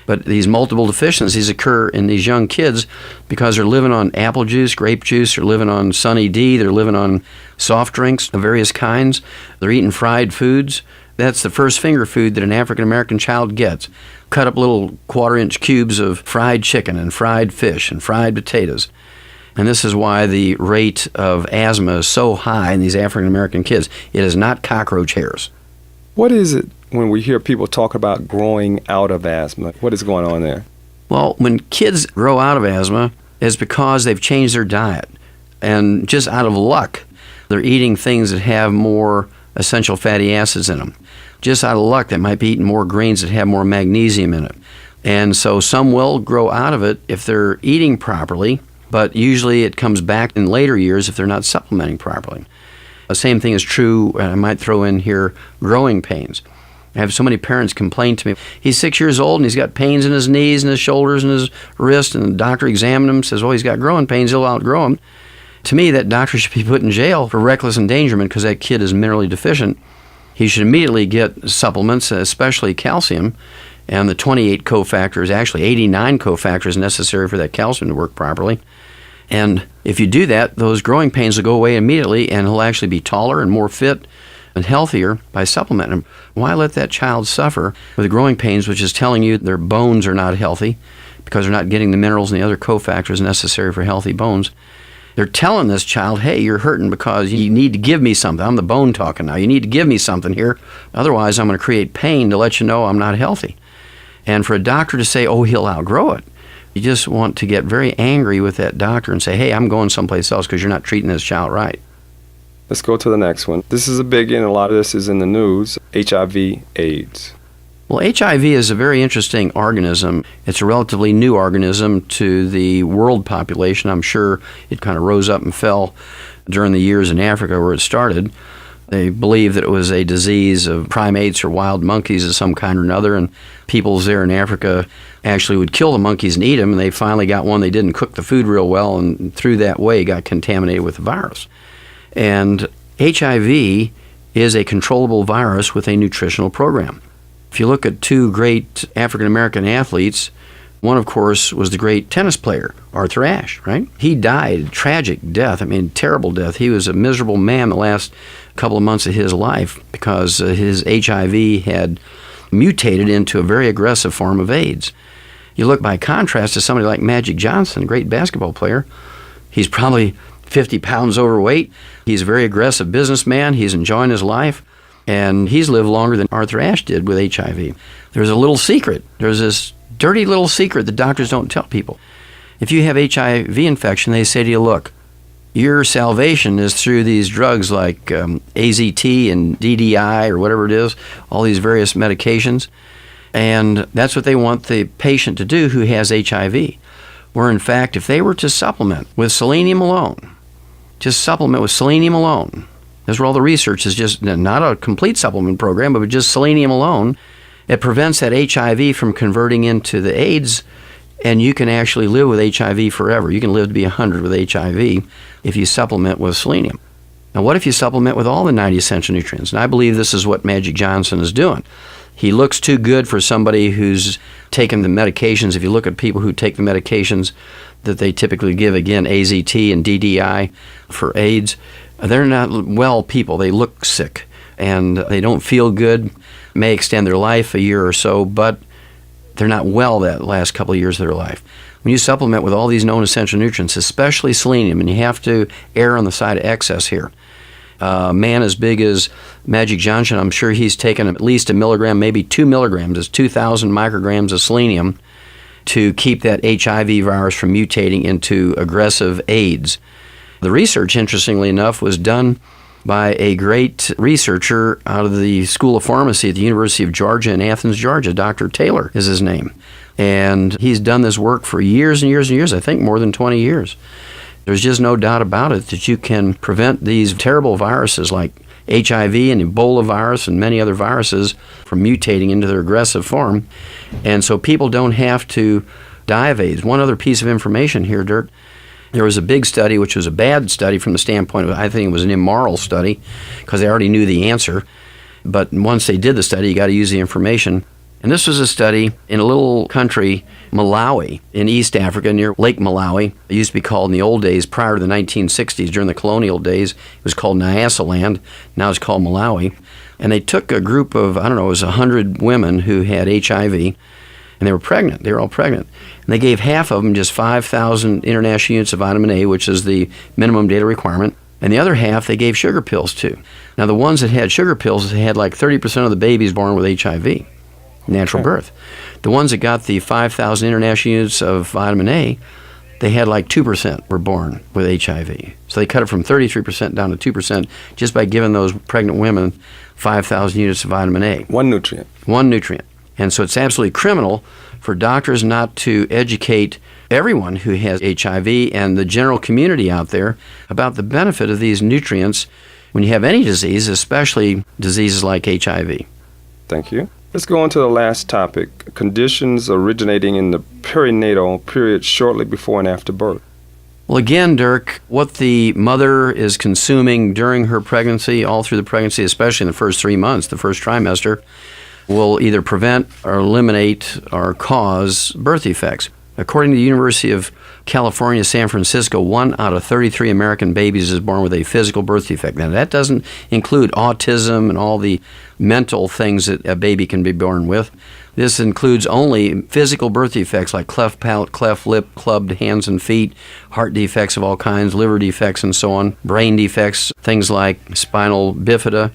B: But these multiple deficiencies occur in these young kids because they're living on apple juice, grape juice, they're living on Sunny D, they're living on soft drinks of various kinds, they're eating fried foods. That's the first finger food that an African-American child gets. Cut up little quarter-inch cubes of fried chicken and fried fish and fried potatoes. And this is why the rate of asthma is so high in these African-American kids. It is not cockroach hairs.
A: What is it when we hear people talk about growing out of asthma? What is going on there?
B: Well, when kids grow out of asthma, it's because they've changed their diet. And just out of luck, they're eating things that have more essential fatty acids in them. Just out of luck, they might be eating more grains that have more magnesium in it. And so some will grow out of it if they're eating properly, but usually it comes back in later years if they're not supplementing properly. The same thing is true, and I might throw in here, growing pains. I have so many parents complain to me. He's 6 years old and he's got pains in his knees and his shoulders and his wrist, and the doctor examined him, says, oh, he's got growing pains, he'll outgrow them. To me, that doctor should be put in jail for reckless endangerment because that kid is minerally deficient. He should immediately get supplements, especially calcium, and the 28 cofactors, actually 89 cofactors necessary for that calcium to work properly. And if you do that, those growing pains will go away immediately, and he'll actually be taller and more fit and healthier by supplementing them. Why let that child suffer with growing pains, which is telling you their bones are not healthy because they're not getting the minerals and the other cofactors necessary for healthy bones? They're telling this child, hey, you're hurting because you need to give me something. I'm the bone talking now. You need to give me something here. Otherwise, I'm going to create pain to let you know I'm not healthy. And for a doctor to say, oh, he'll outgrow it, you just want to get very angry with that doctor and say, hey, I'm going someplace else because you're not treating this child right.
A: Let's go to the next one. This is a biggie, and a lot of this is in the news. HIV/AIDS.
B: Well, HIV is a very interesting organism. It's a relatively new organism to the world population. I'm sure it kind of rose up and fell during the years in Africa where it started. They believe that it was a disease of primates or wild monkeys of some kind or another, and peoples there in Africa actually would kill the monkeys and eat them, and they finally got one. They didn't cook the food real well, and through that way got contaminated with the virus. And HIV is a controllable virus with a nutritional program. If you look at two great African-American athletes, one, of course, was the great tennis player, Ashe, right? He died, tragic death, terrible death. He was a miserable man the last couple of months of his life because his HIV had mutated into a very aggressive form of AIDS. You look by contrast to somebody like Magic Johnson, a great basketball player. He's probably 50 pounds overweight. He's a very aggressive businessman. He's enjoying his life. And he's lived longer than Arthur Ashe did with HIV. There's a little secret. There's this dirty little secret that doctors don't tell people. If you have HIV infection, they say to you, look, your salvation is through these drugs like AZT and DDI or whatever it is, all these various medications. And that's what they want the patient to do who has HIV. Where, in fact, if they were to supplement with selenium alone, just supplement with selenium alone, that's where all the research is, just not a complete supplement program, but just selenium alone, it prevents that HIV from converting into the AIDS, and you can actually live with HIV forever. You can live to be 100 with HIV if you supplement with selenium. Now, what if you supplement with all the 90 essential nutrients? And I believe this is what Magic Johnson is doing. He looks too good for somebody who's taken the medications. If you look at people who take the medications that they typically give, again, AZT and DDI for AIDS, they're not well people. They look sick, and they don't feel good. May extend their life a year or so, but they're not well that last couple of years of their life. When you supplement with all these known essential nutrients, especially selenium, and you have to err on the side of excess here. A man as big as Magic Johnson, I'm sure he's taken at least a milligram, maybe 2 milligrams, that's 2,000 micrograms of selenium to keep that HIV virus from mutating into aggressive AIDS. The research, interestingly enough, was done by a great researcher out of the School of Pharmacy at the University of Georgia in Athens, Georgia. Dr. Taylor is his name. And he's done this work for years and years and years, I think more than 20 years. There's just no doubt about it that you can prevent these terrible viruses like HIV and Ebola virus and many other viruses from mutating into their aggressive form. And so people don't have to die of AIDS. One other piece of information here, Dirk. There was a big study, which was a bad study from the standpoint of, I think it was an immoral study, because they already knew the answer. But once they did the study, you got to use the information. And this was a study in a little country, Malawi, in East Africa, near Lake Malawi. It used to be called in the old days, prior to the 1960s, during the colonial days, it was called Nyasaland. Now it's called Malawi. And they took a group of, it was 100 women who had HIV, and they were pregnant. They were all pregnant. And they gave half of them just 5,000 international units of vitamin A, which is the minimum daily requirement. And the other half they gave sugar pills to. Now, the ones that had sugar pills, they had like 30% of the babies born with HIV, natural birth. The ones that got the 5,000 international units of vitamin A, they had like 2% were born with HIV. So they cut it from 33% down to 2% just by giving those pregnant women 5,000 units of vitamin A.
A: One nutrient.
B: One nutrient. And so it's absolutely criminal for doctors not to educate everyone who has HIV and the general community out there about the benefit of these nutrients when you have any disease, especially diseases like HIV.
A: Thank you. Let's go on to the last topic, conditions originating in the perinatal period shortly before and after birth.
B: Well, again, Dirk, what the mother is consuming during her pregnancy, all through the pregnancy, especially in the first 3 months, the first trimester, will either prevent or eliminate or cause birth defects. According to the University of California, San Francisco, 1 out of 33 American babies is born with a physical birth defect. Now, that doesn't include autism and all the mental things that a baby can be born with. This includes only physical birth defects like cleft palate, cleft lip, clubbed hands and feet, heart defects of all kinds, liver defects and so on, brain defects, things like spinal bifida,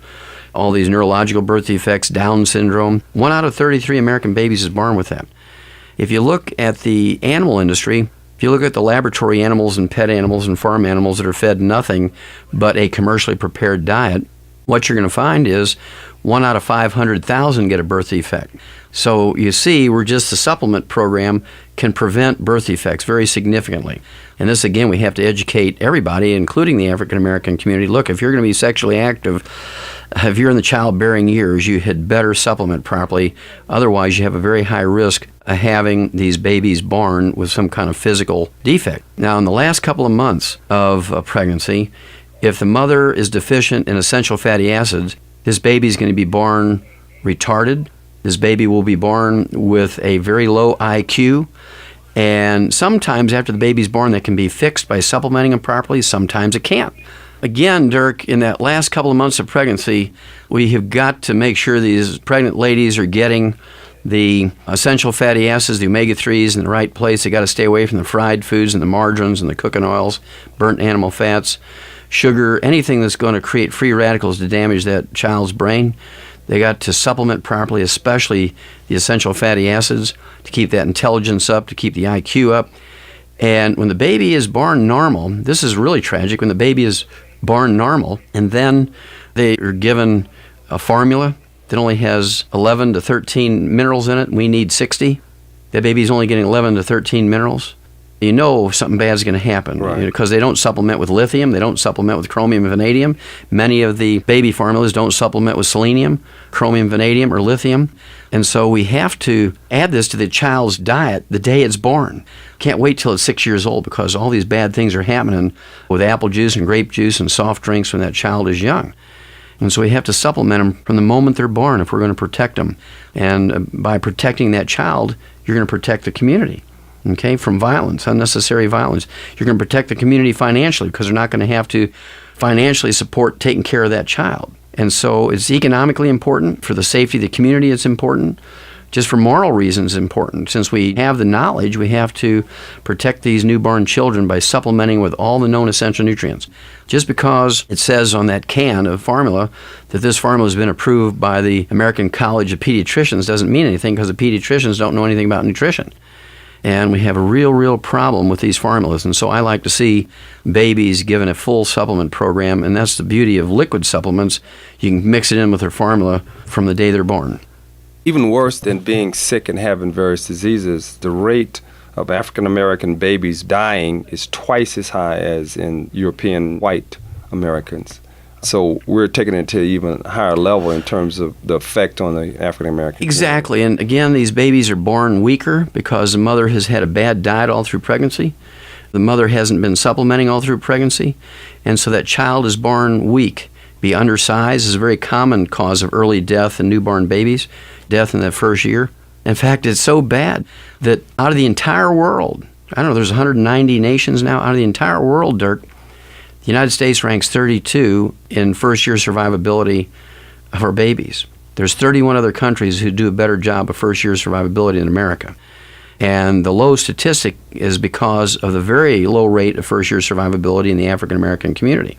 B: all these neurological birth defects, Down syndrome. 1 out of 33 American babies is born with that. If you look at the animal industry, if you look at the laboratory animals and pet animals and farm animals that are fed nothing but a commercially prepared diet, what you're going to find is 1 out of 500,000 get a birth defect. So you see, the supplement program can prevent birth defects very significantly. And this, again, we have to educate everybody, including the African American community. Look, if you're going to be sexually active, if you're in the childbearing years, you had better supplement properly. Otherwise, you have a very high risk of having these babies born with some kind of physical defect. Now, in the last couple of months of pregnancy, if the mother is deficient in essential fatty acids, this baby is going to be born retarded. This baby will be born with a very low IQ. And sometimes after the baby's born, that can be fixed by supplementing them properly. Sometimes it can't. Again, Dirk, in that last couple of months of pregnancy, we have got to make sure these pregnant ladies are getting the essential fatty acids, the omega-3s, in the right place. They got to stay away from the fried foods and the margarines and the cooking oils, burnt animal fats, sugar, anything that's going to create free radicals to damage that child's brain. They got to supplement properly, especially the essential fatty acids, to keep that intelligence up, to keep the IQ up. And when the baby is born normal, this is really tragic, when the baby is born normal, and then they are given a formula that only has 11 to 13 minerals in it, and we need 60. That baby's only getting 11 to 13 minerals. You know something bad is going to happen,
A: right?
B: Because they don't supplement with lithium, they don't supplement with chromium and vanadium. Many of the baby formulas don't supplement with selenium, chromium, vanadium, or lithium. And so we have to add this to the child's diet the day it's born. Can't wait till it's 6 years old, because all these bad things are happening with apple juice and grape juice and soft drinks when that child is young. And so we have to supplement them from the moment they're born if we're going to protect them. And by protecting that child, you're going to protect the community, okay, from violence, unnecessary violence. You're going to protect the community financially, because they're not going to have to financially support taking care of that child. And so it's economically important. For the safety of the community, it's important. Just for moral reasons, it's important. Since we have the knowledge, we have to protect these newborn children by supplementing with all the known essential nutrients. Just because it says on that can of formula that this formula has been approved by the American College of Pediatricians doesn't mean anything, because the pediatricians don't know anything about nutrition. And we have a real problem with these formulas. And so I like to see babies given a full supplement program, and that's the beauty of liquid supplements. You can mix it in with their formula from the day they're born.
A: Even worse than being sick and having various diseases, the rate of African American babies dying is twice as high as in European white Americans. So we're taking it to an even higher level in terms of the effect on the African American.
B: Exactly. And again, these babies are born weaker because the mother has had a bad diet all through pregnancy. The mother hasn't been supplementing all through pregnancy. And so that child is born weak. Be undersized is a very common cause of early death in newborn babies, death in that first year. In fact, it's so bad that out of the entire world, I don't know, there's 190 nations now, out of the entire world, Dirk, the United States ranks 32 in first-year survivability of our babies. There's 31 other countries who do a better job of first-year survivability than America. And the low statistic is because of the very low rate of first-year survivability in the African American community.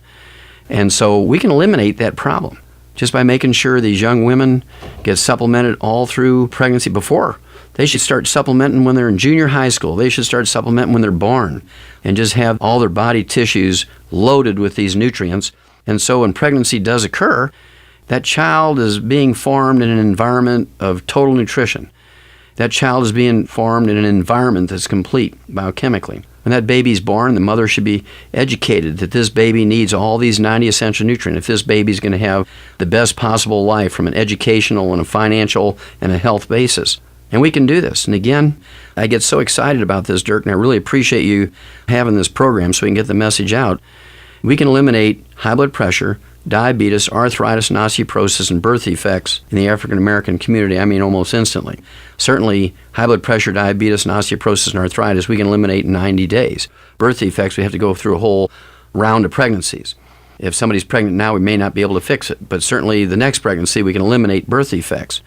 B: And so we can eliminate that problem just by making sure these young women get supplemented all through pregnancy. Before, they should start supplementing when they're in junior high school. They should start supplementing when they're born, and just have all their body tissues loaded with these nutrients. And so when pregnancy does occur, that child is being formed in an environment of total nutrition. That child is being formed in an environment that's complete biochemically. When that baby's born, the mother should be educated that this baby needs all these 90 essential nutrients. If this baby's going to have the best possible life from an educational and a financial and a health basis. And we can do this. And again, I get so excited about this, Dirk, and I really appreciate you having this program so we can get the message out. We can eliminate high blood pressure, diabetes, arthritis, and osteoporosis, and birth defects in the African American community, I mean almost instantly. Certainly, high blood pressure, diabetes, and osteoporosis and arthritis, we can eliminate in 90 days. Birth defects, we have to go through a whole round of pregnancies. If somebody's pregnant now, we may not be able to fix it, but certainly the next pregnancy, we can eliminate birth defects.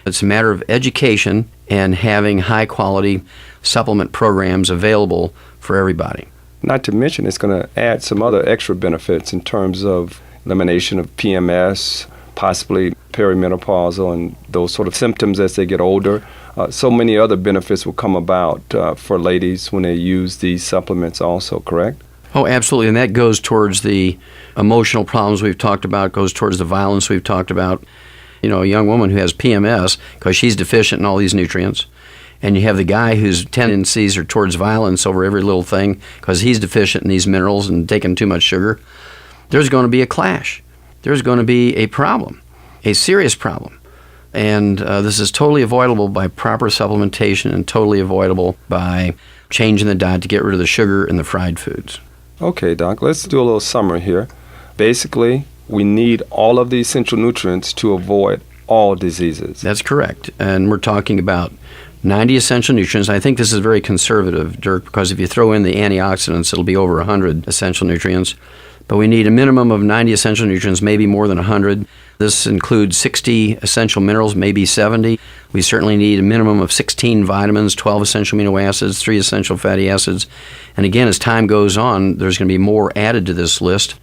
B: It's a matter of education and having high-quality supplement programs available for everybody.
A: Not to mention, it's going to add some other extra benefits in terms of elimination of PMS, possibly perimenopausal and those sort of symptoms as they get older. So many other benefits will come about for ladies when they use these supplements also, correct?
B: Oh, absolutely, and that goes towards the emotional problems we've talked about, goes towards the violence we've talked about. You know, a young woman who has PMS because she's deficient in all these nutrients, and you have the guy whose tendencies are towards violence over every little thing because he's deficient in these minerals and taking too much sugar, there's going to be a clash. There's going to be a problem, a serious problem. And this is totally avoidable by proper supplementation and totally avoidable by changing the diet to get rid of the sugar and the fried foods.
A: Okay, Doc, let's do a little summary here. Basically, we need all of the essential nutrients to avoid all diseases.
B: That's correct. And we're talking about 90 essential nutrients. I think this is very conservative, Dirk, because if you throw in the antioxidants, it'll be over 100 essential nutrients. But we need a minimum of 90 essential nutrients, maybe more than 100. This includes 60 essential minerals, maybe 70. We certainly need a minimum of 16 vitamins, 12 essential amino acids, 3 essential fatty acids. And again, as time goes on, there's going to be more added to this list.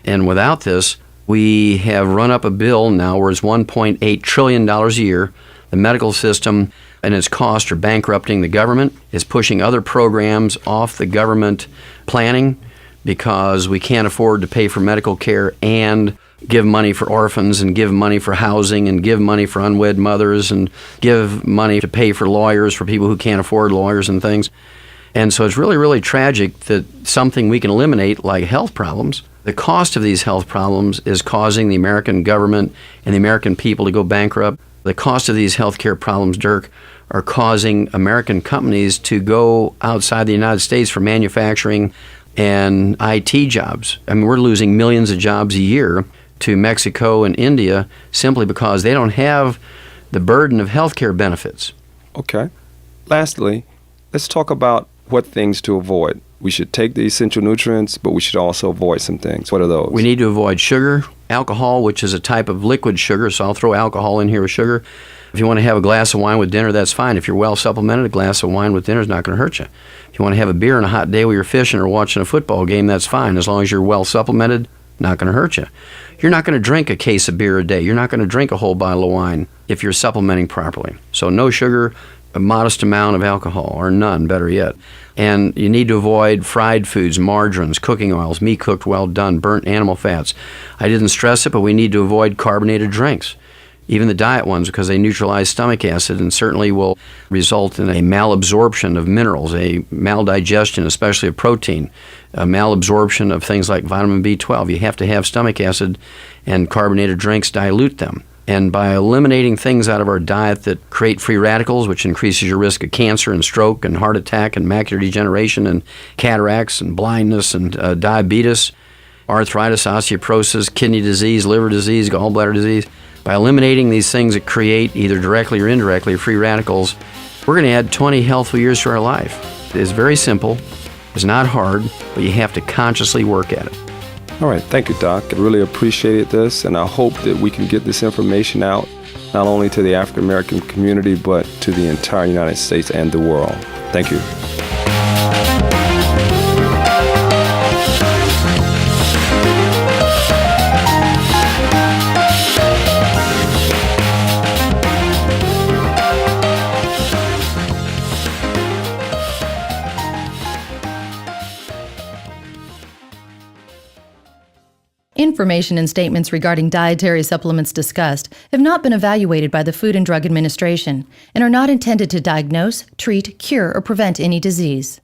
B: And without this, we have run up a bill now where it's $1.8 trillion a year. The medical system and its costs are bankrupting the government. It's pushing other programs off the government planning because we can't afford to pay for medical care and give money for orphans and give money for housing and give money for unwed mothers and give money to pay for lawyers for people who can't afford lawyers and things. And so it's really, really tragic that something we can eliminate, like health problems, the cost of these health problems is causing the American government and the American people to go bankrupt. The cost of these healthcare problems, Dirk, are causing American companies to go outside the United States for manufacturing and IT jobs. I mean, we're losing millions of jobs a year to Mexico and India simply because they don't have the burden of healthcare benefits.
A: Okay. Lastly, let's talk about what things to avoid. We should take the essential nutrients, but we should also avoid some things. What are those?
B: We need to avoid sugar, alcohol, which is a type of liquid sugar, so I'll throw alcohol in here with sugar. If you want to have a glass of wine with dinner, that's fine. If you're well supplemented, a glass of wine with dinner is not going to hurt you. If you want to have a beer on a hot day while you're fishing or watching a football game, that's fine. As long as you're well supplemented, not going to hurt you. You're not going to drink a case of beer a day. You're not going to drink a whole bottle of wine if you're supplementing properly. So no sugar, a modest amount of alcohol, or none, better yet. And you need to avoid fried foods, margarines, cooking oils, meat cooked well done, burnt animal fats. I didn't stress it, but we need to avoid carbonated drinks, even the diet ones, because they neutralize stomach acid and certainly will result in a malabsorption of minerals, a maldigestion, especially of protein, a malabsorption of things like vitamin B12. You have to have stomach acid, and carbonated drinks dilute them. And by eliminating things out of our diet that create free radicals, which increases your risk of cancer and stroke and heart attack and macular degeneration and cataracts and blindness and diabetes, arthritis, osteoporosis, kidney disease, liver disease, gallbladder disease, by eliminating these things that create either directly or indirectly free radicals, we're going to add 20 healthful years to our life. It's very simple. It's not hard, but you have to consciously work at it.
A: All right. Thank you, Doc. I really appreciated this, and I hope that we can get this information out not only to the African American community, but to the entire United States and the world. Thank you.
C: Information and statements regarding dietary supplements discussed have not been evaluated by the Food and Drug Administration and are not intended to diagnose, treat, cure, or prevent any disease.